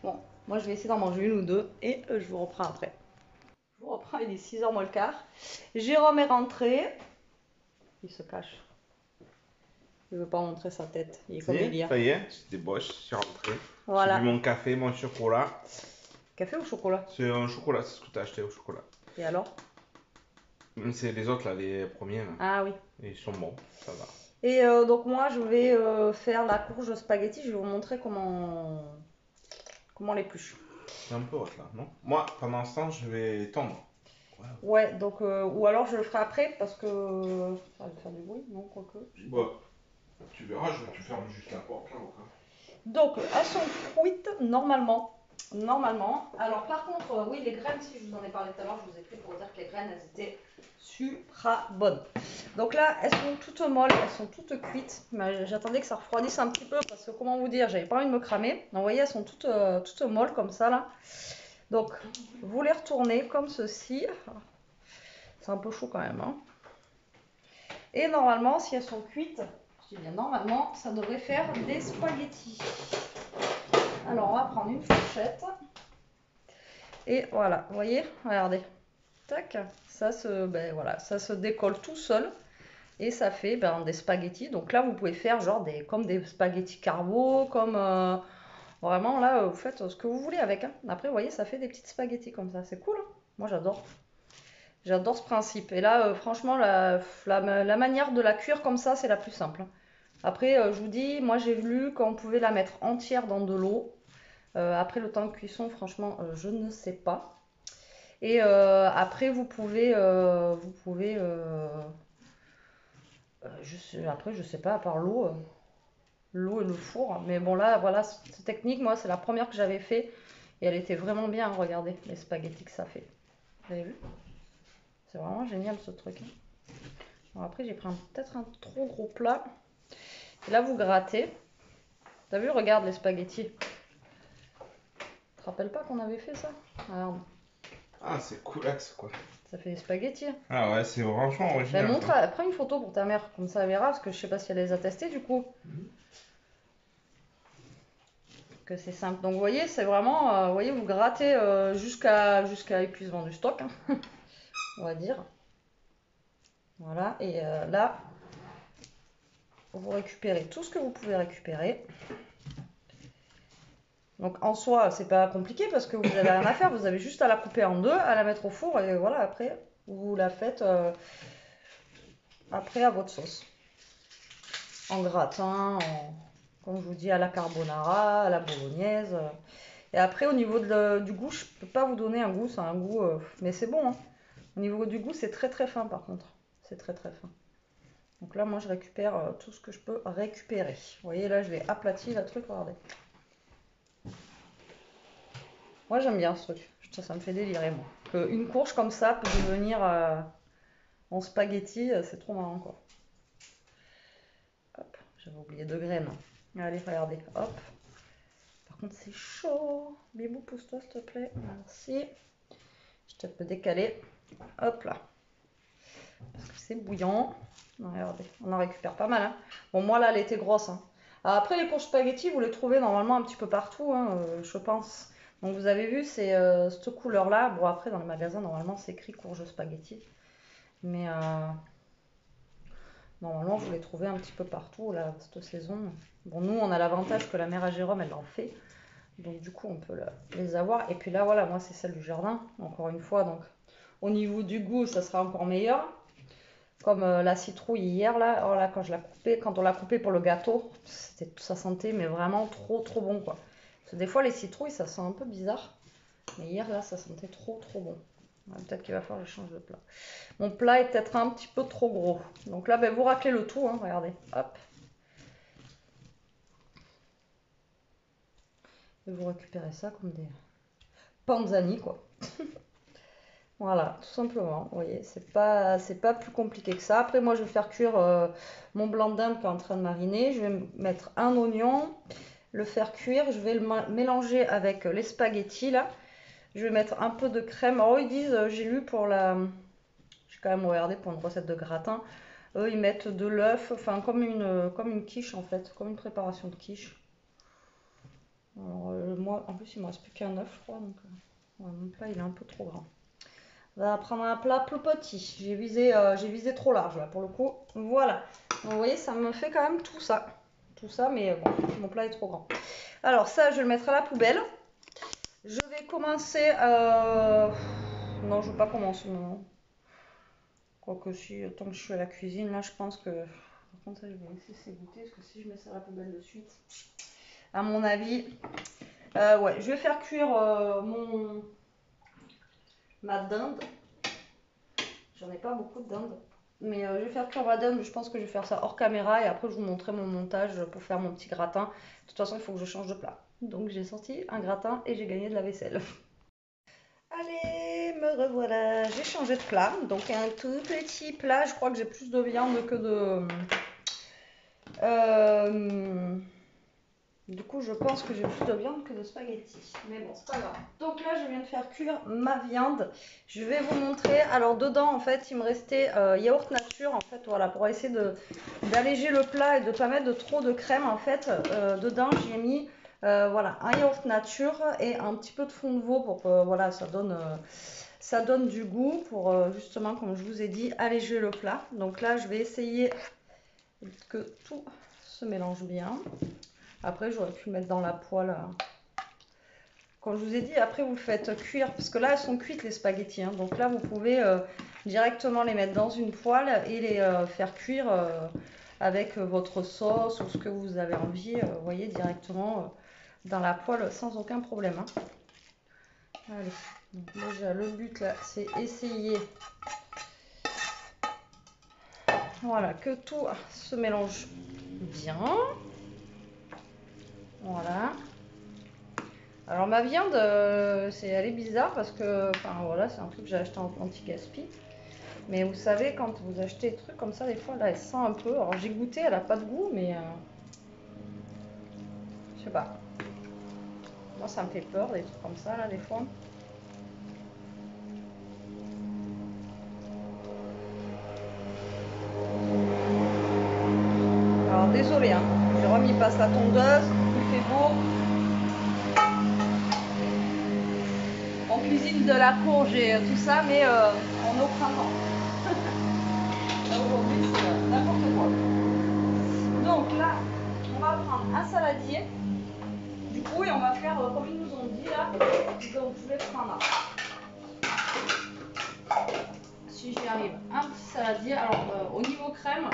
A: Bon, moi, je vais essayer d'en manger une ou deux et je vous reprends après. Je vous reprends, il est 6h moins le quart. Jérôme est rentré. Il se cache. Il veut pas montrer sa tête. Il est comme Elia.
D: Ça y est, je débauche, je suis rentré.
A: Voilà.
D: J'ai bu mon café, mon chocolat.
A: Café ou chocolat?
D: C'est un chocolat, c'est ce que tu as acheté au chocolat.
A: Et alors?
D: C'est les autres là, les premiers là.
A: Ah oui.
D: Et ils sont bons, ça va.
A: Et donc moi je vais faire la courge au spaghetti. Je vais vous montrer comment on l'épluche.
D: C'est un peu haute là, non? Moi, pendant ce temps, je vais tondre.
A: Ouais, donc ou alors je le ferai après parce que ça va faire du bruit, non, quoique.
D: Bah, tu verras, tu fermes juste la porte là.
A: Donc elles sont cuites normalement. Normalement. Alors par contre, oui, les graines, si je vous en ai parlé tout à l'heure, je vous ai pris pour dire que les graines, elles étaient super bonnes. Donc là, elles sont toutes molles, elles sont toutes cuites. Mais j'attendais que ça refroidisse un petit peu parce que comment vous dire, j'avais pas envie de me cramer. Donc vous voyez, elles sont toutes molles comme ça là. Donc vous les retournez comme ceci. C'est un peu chaud quand même, hein. Et normalement, si elles sont cuites, je dis bien normalement, ça devrait faire des spaghettis. Alors on va prendre une fourchette. Et voilà, vous voyez, regardez. Tac, voilà, ça se décolle tout seul. Et ça fait des spaghettis. Donc là, vous pouvez faire genre comme des spaghettis carbo, comme vraiment là, vous faites ce que vous voulez avec, hein. Après, vous voyez, ça fait des petites spaghettis comme ça. C'est cool, hein. Moi, j'adore. J'adore ce principe. Et là, franchement, la manière de la cuire comme ça, c'est la plus simple, hein. Après, je vous dis, moi, j'ai vu qu'on pouvait la mettre entière dans de l'eau. Après le temps de cuisson, franchement, je ne sais pas. Et après, vous pouvez après, je sais pas, à part l'eau et le four. Mais bon, là, voilà, cette technique, moi, c'est la première que j'avais fait. Et elle était vraiment bien, regardez, les spaghettis que ça fait. Vous avez vu? C'est vraiment génial, ce truc, hein. Bon, après, j'ai pris peut-être un trop gros plat. Et là, vous grattez. T'as vu, regarde les spaghettis. Tu te rappelles pas qu'on avait fait ça? Regarde.
D: Ah, c'est coolax quoi.
A: Ça fait des spaghettis.
D: Ah ouais, c'est franchement original.
A: Prends une photo pour ta mère, comme ça elle verra, parce que je sais pas si elle les a testés du coup. Que c'est simple. Donc vous voyez, c'est vraiment, vous voyez, vous grattez jusqu'à épuisement du stock, hein, on va dire. Voilà, et là, vous récupérez tout ce que vous pouvez récupérer. Donc en soi, c'est pas compliqué parce que vous avez rien à faire, vous avez juste à la couper en deux, à la mettre au four et voilà, après, vous la faites après à votre sauce. En gratin, comme je vous dis, à la carbonara, à la bolognaise. Et après, au niveau du goût, je peux pas vous donner un goût, c'est un goût, mais c'est bon, hein. Au niveau du goût, c'est très très fin par contre. C'est très très fin. Donc là, moi, je récupère tout ce que je peux récupérer. Vous voyez, là, je l'ai aplati, le truc, regardez. Moi, j'aime bien ce truc. Ça me fait délirer, moi. Une courge comme ça peut devenir en spaghetti, c'est trop marrant, quoi. Hop, j'avais oublié 2 graines. Allez, regardez, hop. Par contre, c'est chaud. Bibou, pousse-toi, s'il te plaît. Merci. Je te peux décaler. Hop là. Parce que c'est bouillant. Regardez, on en récupère pas mal, hein. Bon, moi, là, elle était grosse, hein. Après, les courges spaghetti, vous les trouvez normalement un petit peu partout, hein, je pense. Donc, vous avez vu, c'est cette couleur-là. Bon, après, dans les magasins, normalement, c'est écrit courge spaghetti. Mais normalement, vous les trouvez un petit peu partout, là, cette saison. Bon, nous, on a l'avantage que la mère à Jérôme, elle en fait. Donc, du coup, on peut les avoir. Et puis là, voilà, moi, c'est celle du jardin, encore une fois. Donc, au niveau du goût, ça sera encore meilleur. Comme la citrouille hier, là. Oh là, quand on l'a coupée pour le gâteau, ça sentait, mais vraiment trop, trop bon, quoi. Parce que des fois, les citrouilles, ça sent un peu bizarre. Mais hier, là, ça sentait trop bon. Ouais, peut-être qu'il va falloir que je change de plat. Mon plat est peut-être un petit peu trop gros. Donc là, ben, vous raclez le tout, hein, regardez. Hop. Et vous récupérez ça comme des panzani, quoi. Voilà, tout simplement. Vous voyez, c'est pas plus compliqué que ça. Après, moi, je vais faire cuire mon blanc d'Inde qui est en train de mariner. Je vais mettre un oignon, le faire cuire. Je vais le mélanger avec les spaghettis, là. Je vais mettre un peu de crème. Alors, ils disent, j'ai lu pour la... J'ai quand même regardé pour une recette de gratin. Eux, ils mettent de l'œuf, enfin, comme une quiche, en fait. Comme une préparation de quiche. Alors, moi, en plus, il me reste plus qu'un œuf, je crois. Donc, ouais, mon plat, il est un peu trop grand. On va prendre un plat plus petit. J'ai visé trop large là pour le coup. Voilà. Donc, vous voyez, ça me fait quand même tout ça. Tout ça, mais bon, mon plat est trop grand. Alors ça, je vais le mettre à la poubelle. Je vais commencer... Non, je ne veux pas commencer maintenant. Quoique si, tant que je suis à la cuisine, là, je pense que... Par contre, ça, je vais laisser s'égoutter parce que si je mets ça à la poubelle de suite, à mon avis... ouais, je vais faire cuire ma dinde. J'en ai pas beaucoup de dinde. Mais je vais faire cuire ma dinde, je pense que je vais faire ça hors caméra et après je vous montrerai mon montage pour faire mon petit gratin. De toute façon, il faut que je change de plat. Donc j'ai sorti un gratin et j'ai gagné de la vaisselle. Allez, me revoilà. J'ai changé de plat. Donc un tout petit plat. Je crois que j'ai plus de viande que de... Du coup, je pense que j'ai plus de viande que de spaghettis. Mais bon, c'est pas grave. Donc là, je viens de faire cuire ma viande. Je vais vous montrer. Alors dedans, en fait, il me restait yaourt nature. En fait, voilà, pour essayer d'alléger le plat et de ne pas mettre de trop de crème. En fait, dedans, j'ai mis voilà, un yaourt nature et un petit peu de fond de veau pour que voilà, ça donne du goût pour justement, comme je vous ai dit, alléger le plat. Donc là, je vais essayer que tout se mélange bien. Après, j'aurais pu le mettre dans la poêle. Comme je vous ai dit, après, vous le faites cuire. Parce que là, elles sont cuites, les spaghettis. Hein. Donc là, vous pouvez directement les mettre dans une poêle et les faire cuire avec votre sauce ou ce que vous avez envie. Vous voyez, directement dans la poêle sans aucun problème. Hein. Allez. Donc déjà, le but, là, c'est essayer... Voilà, que tout se mélange bien. Voilà. Alors ma viande, elle est bizarre parce que, enfin voilà, c'est un truc que j'ai acheté en anti-gaspi. Mais vous savez, quand vous achetez des trucs comme ça, des fois, là, elle sent un peu. Alors j'ai goûté, elle a pas de goût, mais je sais pas. Moi, ça me fait peur, des trucs comme ça, là, des fois. Alors désolé, hein. Jérôme, il passe la tondeuse, il fait beau. On cuisine de la courge et tout ça, mais on est au printemps. Là aujourd'hui, c'est n'importe quoi. Donc là, on va prendre un saladier. Du coup, et on va faire comme ils nous ont dit là. Donc je vais prendre, si j'y arrive, un petit saladier. Alors au niveau crème,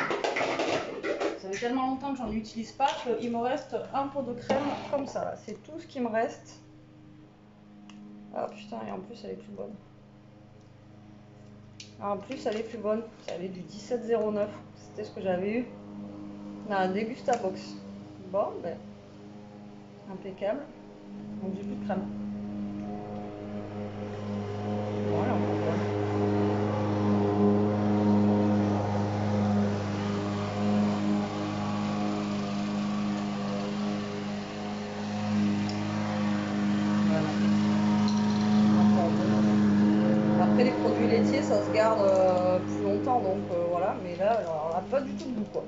A: ça fait tellement longtemps que j'en utilise pas qu'il me reste un pot de crème comme ça là. C'est tout ce qui me reste. Ah putain, et en plus elle est plus bonne. Ah, en plus elle est plus bonne. Elle est du 17,09. C'était ce que j'avais eu dans la Dégustabox. Bon, ben, impeccable. Donc j'ai plus de crème. Voilà, on peut voir. Après les produits laitiers ça se garde plus longtemps donc voilà, mais là alors, elle n'a pas du tout de goût quoi.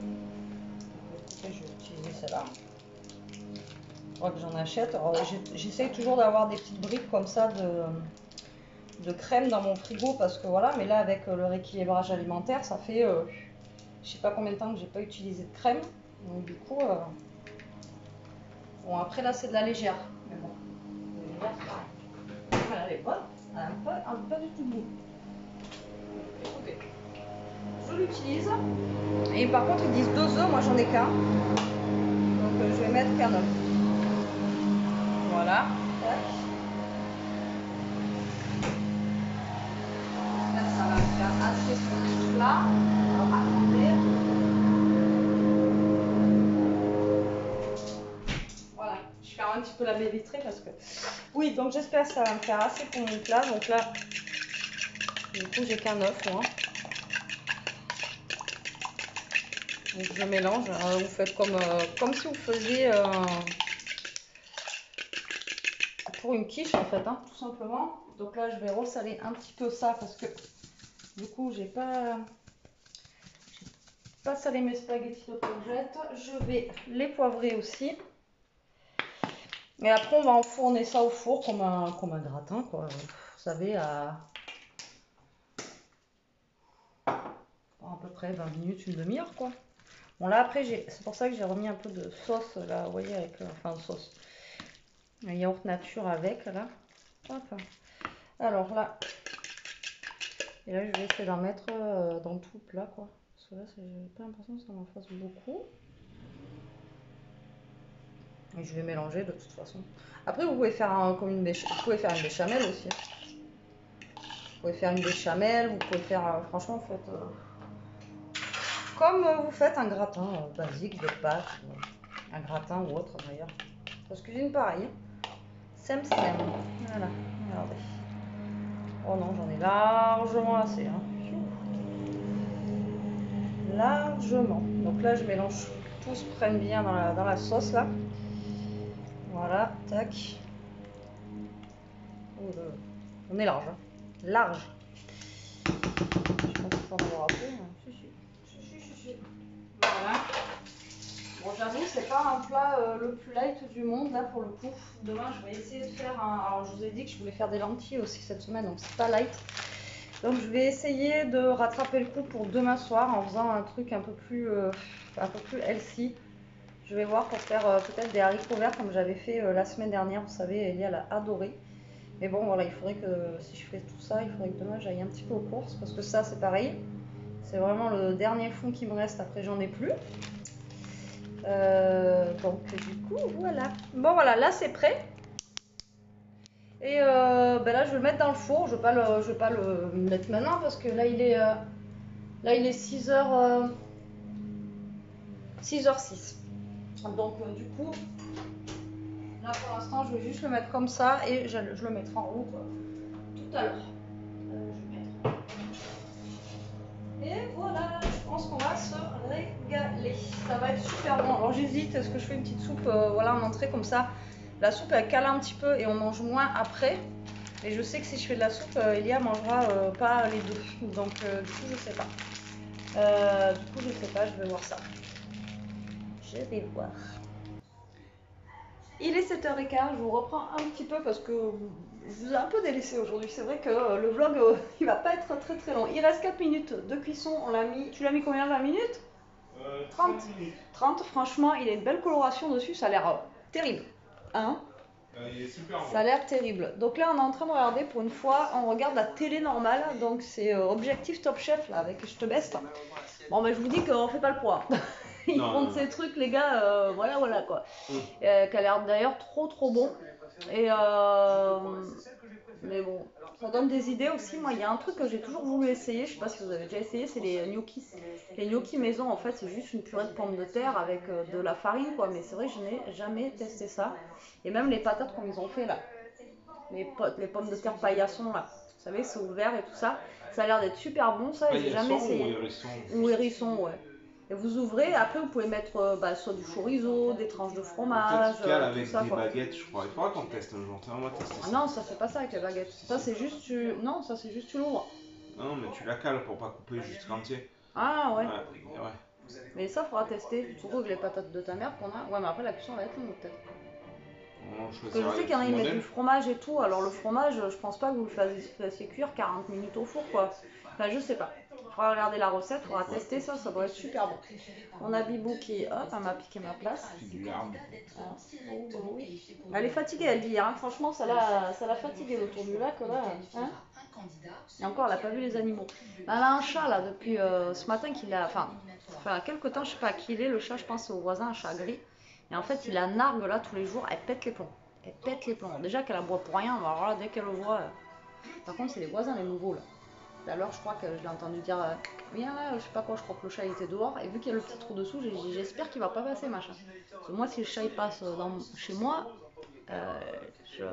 A: Écoutez, je vais utiliser celle-là. Je crois que j'en achète. J'essaye toujours d'avoir des petites briques comme ça de crème dans mon frigo parce que voilà, mais là avec le rééquilibrage alimentaire ça fait je sais pas combien de temps que j'ai pas utilisé de crème, donc du coup bon après là c'est de la légère, mais bon, la légère, c'est pareil. Elle est bonne. Elle n'a pas du tout de goût. Écoutez, je l'utilise. Et par contre, ils disent 2 œufs, moi j'en ai qu'un. Donc je vais mettre qu'un œuf. Voilà. Tac. là. Alors, attendez. Voilà, je ferme un petit peu la baie vitrée parce que... Oui, donc j'espère que ça va me faire assez pour mon plat. Donc là, du coup, j'ai qu'un œuf, moi. Donc je mélange. Vous faites comme si vous faisiez pour une quiche en fait, hein, tout simplement. Donc là, je vais ressaler un petit peu ça parce que du coup, j'ai pas salé mes spaghettis de courgettes. Je vais les poivrer aussi. Et après, on va enfourner ça au four comme un gratin, quoi. Vous savez, à peu près 20 minutes, une demi-heure, quoi. Bon, là, après, c'est pour ça que j'ai remis un peu de sauce, là, vous voyez, avec, enfin, sauce. Un yaourt nature avec, là. Hop. Alors là, et là, je vais essayer d'en mettre dans tout le plat, quoi. Parce que là, j'ai pas l'impression que ça m'en fasse beaucoup. Et je vais mélanger de toute façon. Après, vous pouvez faire vous pouvez faire une béchamel aussi. Vous pouvez faire une béchamel, vous pouvez faire, franchement, vous faites comme vous faites un gratin basique de pâtes, un gratin ou autre d'ailleurs. Ça se cuisine pareil. Sem. Voilà, regardez. Oh non, j'en ai largement assez. Hein. Largement. Donc là, je mélange, tout se prenne bien dans la sauce là. Voilà, tac. Oh, on est large. Hein. Large. Je pense qu'il faut en avoir un peu. Si. Voilà. Bon, j'avoue, c'est pas un plat le plus light du monde là pour le coup. Demain, je vais essayer de faire un. Alors, je vous ai dit que je voulais faire des lentilles aussi cette semaine, donc c'est pas light. Donc, je vais essayer de rattraper le coup pour demain soir en faisant un truc un peu plus healthy. Je vais voir pour faire peut-être des haricots verts comme j'avais fait la semaine dernière. Vous savez, Elia l'a adoré. Mais bon, voilà, il faudrait que si je fais tout ça, il faudrait que demain j'aille un petit peu aux courses parce que ça, c'est pareil. C'est vraiment le dernier fond qui me reste. Après, j'en ai plus. Donc du coup voilà. Bon voilà, là c'est prêt. Et ben là je vais le mettre dans le four. Je vais pas le mettre maintenant parce que là il est 6h 6h06. Donc du coup là pour l'instant je vais juste le mettre comme ça et je le mettrai en route tout à l'heure. Et voilà, je pense qu'on va se régaler. Ça va être super bon. Alors j'hésite, est-ce que je fais une petite soupe voilà, en entrée comme ça. La soupe elle cale un petit peu et on mange moins après. Et je sais que si je fais de la soupe, Elia mangera pas les deux. Donc du coup je sais pas. Je vais voir ça. Je vais voir. Il est 7h15, je vous reprends un petit peu parce que je vous ai un peu délaissé aujourd'hui. C'est vrai que le vlog il va pas être très très long. Il reste 4 minutes de cuisson, on l'a mis. Tu l'as mis combien, 20 minutes 30 minutes. 30, franchement, il a une belle coloration dessus, ça a l'air terrible. Hein
D: il est super bon.
A: Ça a l'air terrible. Donc là, on est en train de regarder pour une fois, on regarde la télé normale. Donc c'est Objectif Top Chef là, avec Je te beste. Bon, mais je vous dis qu'on fait pas le poids. Ils font de ces trucs, les gars, voilà quoi. Qui a l'air d'ailleurs trop bon. Et mais bon, ça donne des idées aussi. Moi, il y a un truc que j'ai toujours voulu essayer. Je sais pas si vous avez déjà essayé, c'est les gnocchis. Les gnocchis maison, en fait, c'est juste une purée de pommes de terre avec de la farine, quoi. Mais c'est vrai que je n'ai jamais testé ça. Et même les patates comme ils ont fait là, les pommes de terre paillasson là. Vous savez, c'est ouvert et tout ça. Ça a l'air d'être super bon, ça. Et j'ai jamais essayé. Ou hérisson, ouais. Et vous ouvrez, après vous pouvez mettre soit du chorizo, des tranches de fromage,
D: tout avec
A: ça,
D: des
A: quoi.
D: baguettes, je crois. Il faudra qu'on teste un jour. On va tester ça.
A: Non, ça fait pas ça avec les baguettes. Ça c'est juste non, ça c'est juste tu l'ouvres.
D: Non, mais tu la cales pour pas couper juste l'entier.
A: Ah ouais.
D: Ouais.
A: Mais ça faudra tester, surtout avec les patates de ta mère qu'on a. Ouais, mais après la cuisson va être longue peut-être. Parce que je sais qu'il y en a qui mettent du fromage et tout. Alors le fromage, je pense pas que vous le fassiez cuire 40 minutes au four, quoi. Enfin, je sais pas. Il faudra regarder la recette, il faudra tester ça, ça doit être super bon. On a Bibou qui, hop, elle m'a piqué ma place. Elle est fatiguée, elle dit hier, hein. Franchement, ça l'a fatiguée autour du lac, là. Hein, et encore, elle n'a pas vu les animaux. Elle a un chat, là, depuis ce matin qu'il a... Enfin, quelques temps, je sais pas qui il est, le chat, je pense, c'est au voisin, un chat gris. Et en fait, il la nargue, là, tous les jours, elle pète les plombs. Elle pète les plombs. Déjà qu'elle aboie pour rien, mais alors là, dès qu'elle le voit... Par contre, c'est les voisins, les nouveaux, là. Tout à l'heure, je crois que je l'ai entendu dire viens là, je sais pas quoi, je crois que le chat il était dehors. Et vu qu'il y a le petit trou dessous, j'ai dit j'espère qu'il va pas passer, machin. Parce que moi, si le chat il passe chez moi, euh, je.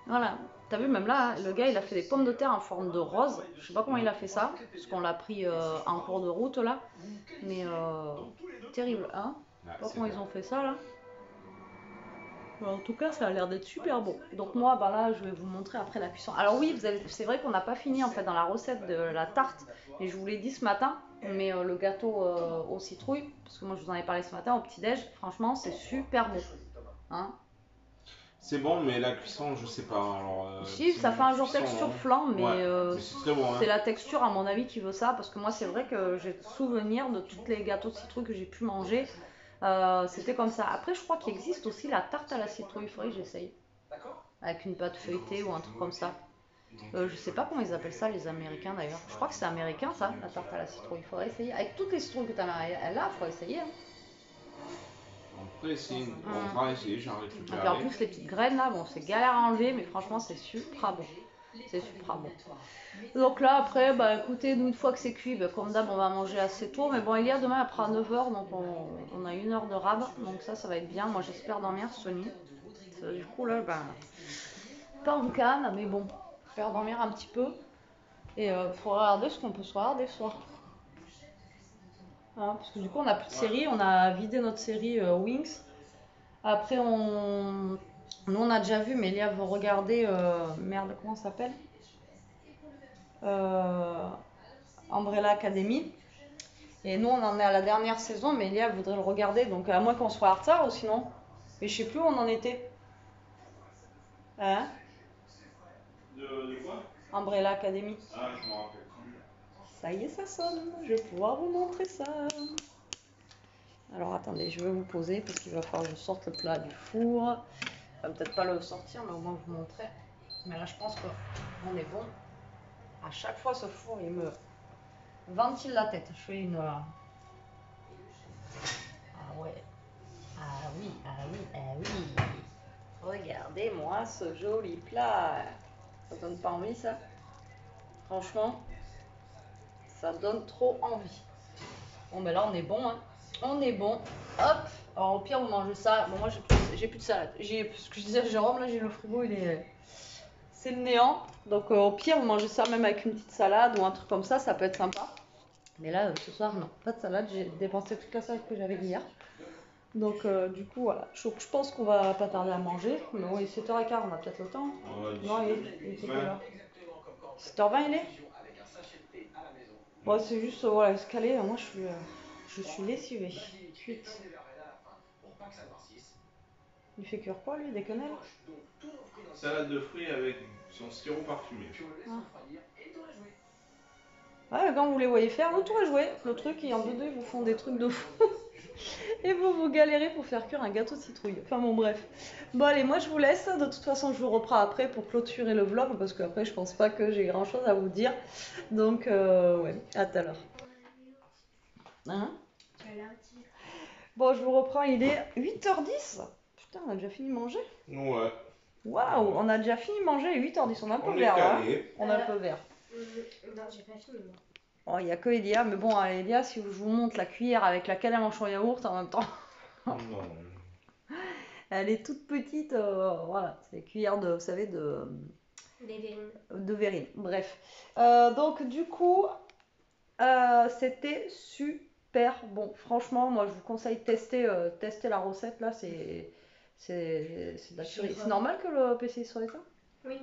A: Voilà. T'as vu, même là, le gars il a fait des pommes de terre en forme de rose. Je sais pas comment il a fait ça, parce qu'on l'a pris en cours de route là. Mais terrible, hein? Je sais pas comment ils ont fait ça là. En tout cas, ça a l'air d'être super bon. Donc moi, bah là, je vais vous montrer après la cuisson. Alors oui, c'est vrai qu'on n'a pas fini en fait dans la recette de la tarte. Et je vous l'ai dit ce matin, mais le gâteau aux citrouilles, parce que moi je vous en ai parlé ce matin au petit-déj, franchement, c'est super bon. Hein?
D: C'est bon, mais la cuisson, je sais pas. Alors,
A: Si, ça fait un genre texture flan, mais,
D: mais c'est très bon. Hein.
A: c'est la texture à mon avis qui veut ça, parce que moi c'est vrai que j'ai souvenir de tous les gâteaux de citrouille que j'ai pu manger. C'était comme ça. Après, je crois qu'il existe aussi la tarte à la citrouille. Il faudrait que j'essaye. Avec une pâte feuilletée ou un truc comme ça. Je sais pas comment ils appellent ça, les Américains d'ailleurs. Je crois que c'est américain ça, la tarte à la citrouille. Il faudrait essayer. Avec toutes les citrouilles que tu as là, il faudrait essayer. Hein.
D: On pourrait essayer. On va essayer, j'en récupère.
A: Et en plus, les petites graines là, bon, c'est galère à enlever, mais franchement, c'est super bon. C'est super bon. Donc là, après, bah écoutez, nous, une fois que c'est cuit, bah, comme d'hab, on va manger assez tôt. Mais bon, il y a demain après à 9h, donc on a 1 heure de rab. Donc ça va être bien. Moi, j'espère dormir ce nuit. Du coup, là, bah, pas en canne, mais bon, faire dormir un petit peu. Et faut regarder ce qu'on peut se regarder ce soir. Hein, parce que du coup, on n'a plus de série. On a vidé notre série Wings. Après, nous, on a déjà vu, mais Elia veut regarder. Merde, comment ça s'appelle Umbrella Academy. Et nous, on en est à la dernière saison, mais Elia voudrait le regarder. Donc, à moins qu'on soit en retard ou sinon. Mais je sais plus où on en était. Hein
D: De quoi
A: Umbrella Academy.
D: Ah, je m'en rappelle plus.
A: Ça y est, ça sonne. Je vais pouvoir vous montrer ça. Alors, attendez, je vais vous poser parce qu'il va falloir que je sorte le plat du four. Je vais peut-être pas le sortir, mais au moins vous montrer. Mais là, je pense qu'on est bon. À chaque fois, ce four, il me ventile la tête. Je fais une. Ah ouais. Ah oui, ah oui, ah oui. Regardez-moi ce joli plat. Ça donne pas envie, ça? Franchement, ça donne trop envie. Bon, ben là, on est bon, hein. On est bon. Hop. Alors, au pire, vous mangez ça. Bon, moi, j'ai plus de salade. Ce que je disais à Jérôme, là, j'ai le frigo, c'est le néant. Donc, au pire, vous mangez ça même avec une petite salade ou un truc comme ça peut être sympa. Mais là, ce soir, non, pas de salade. J'ai dépensé toute la salade que j'avais hier. Donc, du coup, voilà. Je pense qu'on va pas tarder à manger. Mais oui, 7h15, on a peut-être le temps. Non, il est quelle heure 7h20, il est Bon, c'est juste, voilà, se caler. Moi, je suis lessivée. Cuite. Il fait cuire quoi, lui? Des quenelles?
D: Salade de fruits avec son sirop parfumé.
A: Ouais, quand vous les voyez faire, le tour est joué. Le truc, et en deux, ils vous font des trucs de fou. Et vous galérez pour faire cuire un gâteau de citrouille. Enfin bon, bref. Bon, allez, moi je vous laisse. De toute façon, je vous reprends après pour clôturer le vlog parce qu'après, je pense pas que j'ai grand chose à vous dire. Donc, ouais, à tout à l'heure. Hein? Bon, je vous reprends, il est 8h10. Putain, on a déjà fini de manger?
D: Ouais.
A: Waouh, on a déjà fini de manger à 8h10. On a un peu
D: On est
A: vert, hein?
D: calé.
A: On a un peu vert.
C: Non, j'ai pas fini. Moi.
A: Oh, il n'y a que Elia, mais bon, Elia, si je vous montre la cuillère avec laquelle elle mange son yaourt en même temps,
D: Non.
A: elle est toute petite, voilà, c'est cuillère de, vous savez, de verrine. Bref. Donc, du coup, c'était super bon. Franchement, moi, je vous conseille de tester la recette, là, c'est de la tuerie. C'est normal que le PCI soit éteint?
C: Oui.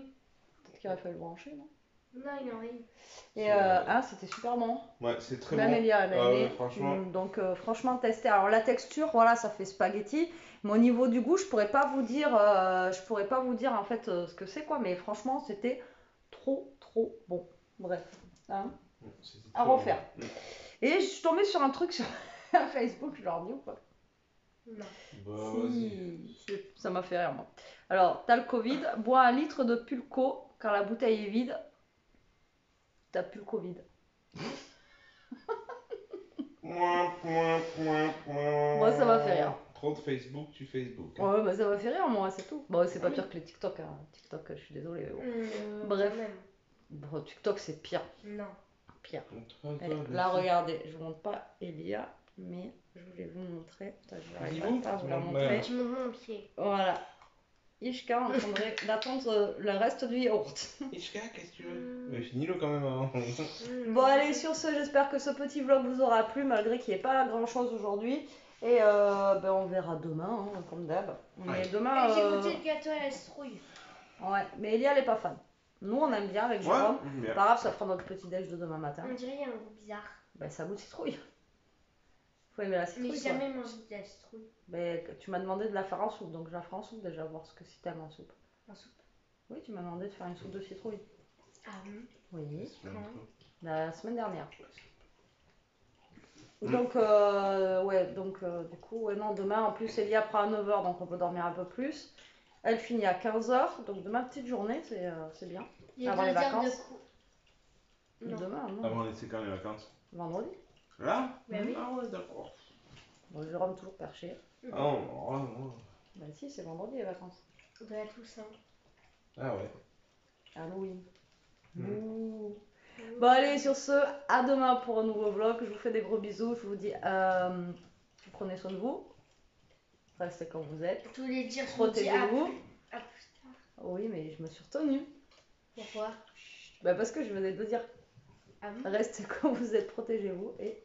A: Peut-être qu'il aurait fallu le brancher, non?
C: Non, il est en veille.
A: Et c'était super bon.
D: Ouais, c'est très
A: Même
D: bon.
A: Elia, elle a aimé.
D: Ouais, franchement.
A: Donc franchement, testez. Alors la texture, voilà, ça fait spaghetti. Mais au niveau du goût, je pourrais pas vous dire en fait ce que c'est quoi. Mais franchement, c'était trop bon. Bref, hein, à refaire.
D: Bon.
A: Et je suis tombée sur un truc sur Facebook, je leur dis ou pas?
C: Non.
D: Bah, vas-y.
A: Ça m'a fait rire moi. Alors, t'as le Covid, bois 1 litre de Pulco quand la bouteille est vide. T'as plus le Covid. Moi, ça m'a fait rire.
D: Trop de Facebook, tu Facebook. Hein.
A: Ouais, bah ça m'a fait rire, moi, c'est tout. Bon, c'est pas pire que les TikTok, hein. TikTok, je suis désolée. Mais bon. Bref. Bon, TikTok, c'est pire.
C: Non.
A: Pire.
D: Montre-toi
A: Là,
D: dessus.
A: regardez, je vous montre pas Elia, mais je voulais vous montrer. Putain, je n'arrive
D: Dis-vous,
A: pas à vous la
D: montre-moi.
A: montrer.
C: Tu montres mon pied.
A: Voilà. Ishka en train d'attendre le reste du yaourt.
D: Ishka, qu'est-ce que tu veux? Mais finis-le quand même avant.
A: Bon, allez, sur ce, j'espère que ce petit vlog vous aura plu, malgré qu'il n'y ait pas grand chose aujourd'hui. Et ben, on verra demain, hein, comme d'hab. Mais
D: Ouais.
A: demain.
C: J'ai goûté le gâteau à la citrouille.
A: Ouais, mais Elia, elle est pas fan. Nous, on aime bien avec
D: Ouais,
A: Jérôme.
D: bien.
A: Pas grave, ça fera notre petit déj de demain matin.
C: On dirait qu'il y a un goût bizarre.
A: Ben, ça goûte citrouille. Faut aimer la
C: Mais
A: citrouille,
C: j'ai
A: quoi.
C: jamais mangé de la citrouille.
A: Ben, tu m'as demandé de la faire en soupe, donc je la ferai en soupe déjà, voir ce que si t'aimes en soupe.
C: En soupe.
A: Oui, tu m'as demandé de faire une soupe de citrouille.
C: Ah bon?
A: Oui,
D: C'est bien, toi.
A: la semaine dernière.
D: Mm.
A: Donc, du coup, ouais, non, demain, en plus, Elia prend à 9h, donc on peut dormir un peu plus. Elle finit à 15h, donc demain, petite journée, c'est bien.
C: Il y a
A: Avant
C: 2
A: les
C: heures
A: vacances.
C: de cours. Non.
A: Demain, non.
D: Avant les quand les vacances?
A: Vendredi.
D: Là?
C: Bah oui.
D: Ah ouais, d'accord.
A: Bon, Jérôme toujours perché.
D: Ah non.
A: Bah si, c'est vendredi les vacances.
C: De la Toussaint.
D: Ah ouais.
A: Halloween.
D: Mm.
A: Ouh. Bon allez, sur ce, à demain pour un nouveau vlog. Je vous fais des gros bisous. Je vous dis, prenez soin de vous. Restez comme vous êtes.
C: Tous les dire, je vous dis
A: Protégez-vous.
C: à plus tard.
A: Oui, mais je me suis retenue.
C: Pourquoi?
A: Bah parce que je venais de dire,
C: Ah bon?
A: restez comme vous êtes, protégez-vous. Et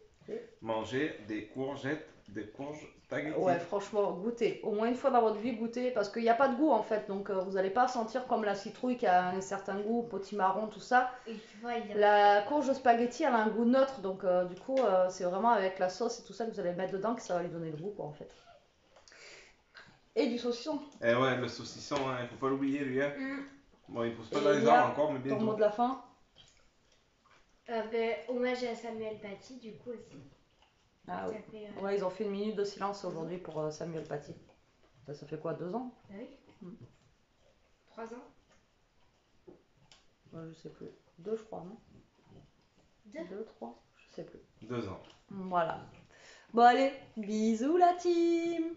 D: Manger des courgettes, des courges spaghetti.
A: ouais, franchement, goûtez. Au moins une fois dans votre vie, goûtez. Parce qu'il n'y a pas de goût en fait. Donc vous n'allez pas sentir comme la citrouille qui a un certain goût, potimarron, tout ça.
C: Et tu vois, il y a...
A: La courge spaghetti, elle a un goût neutre, donc du coup, c'est vraiment avec la sauce et tout ça que vous allez mettre dedans que ça va lui donner le goût, quoi, en fait. Et du saucisson.
D: Eh ouais, le saucisson, hein, il faut pas l'oublier, lui. Hein.
C: Mm.
D: Bon, il pousse pas
A: Et
D: dans les
A: il y a
D: arbres encore, mais
A: Ton mot
D: bientôt.
A: de la fin?
C: Hommage à Samuel Paty, du coup aussi.
A: Ah
C: Ça
A: oui.
C: fait,
A: Ouais, ils ont fait une minute de silence aujourd'hui pour Samuel Paty. Ça fait quoi, 2 ans?
C: Bah oui.
A: Mm.
C: 3 ans.
A: Ouais, je sais plus. 2, je crois, non?
C: 2.
A: 2, 3? Je sais plus.
D: 2 ans.
A: Voilà. Bon, allez, bisous la team!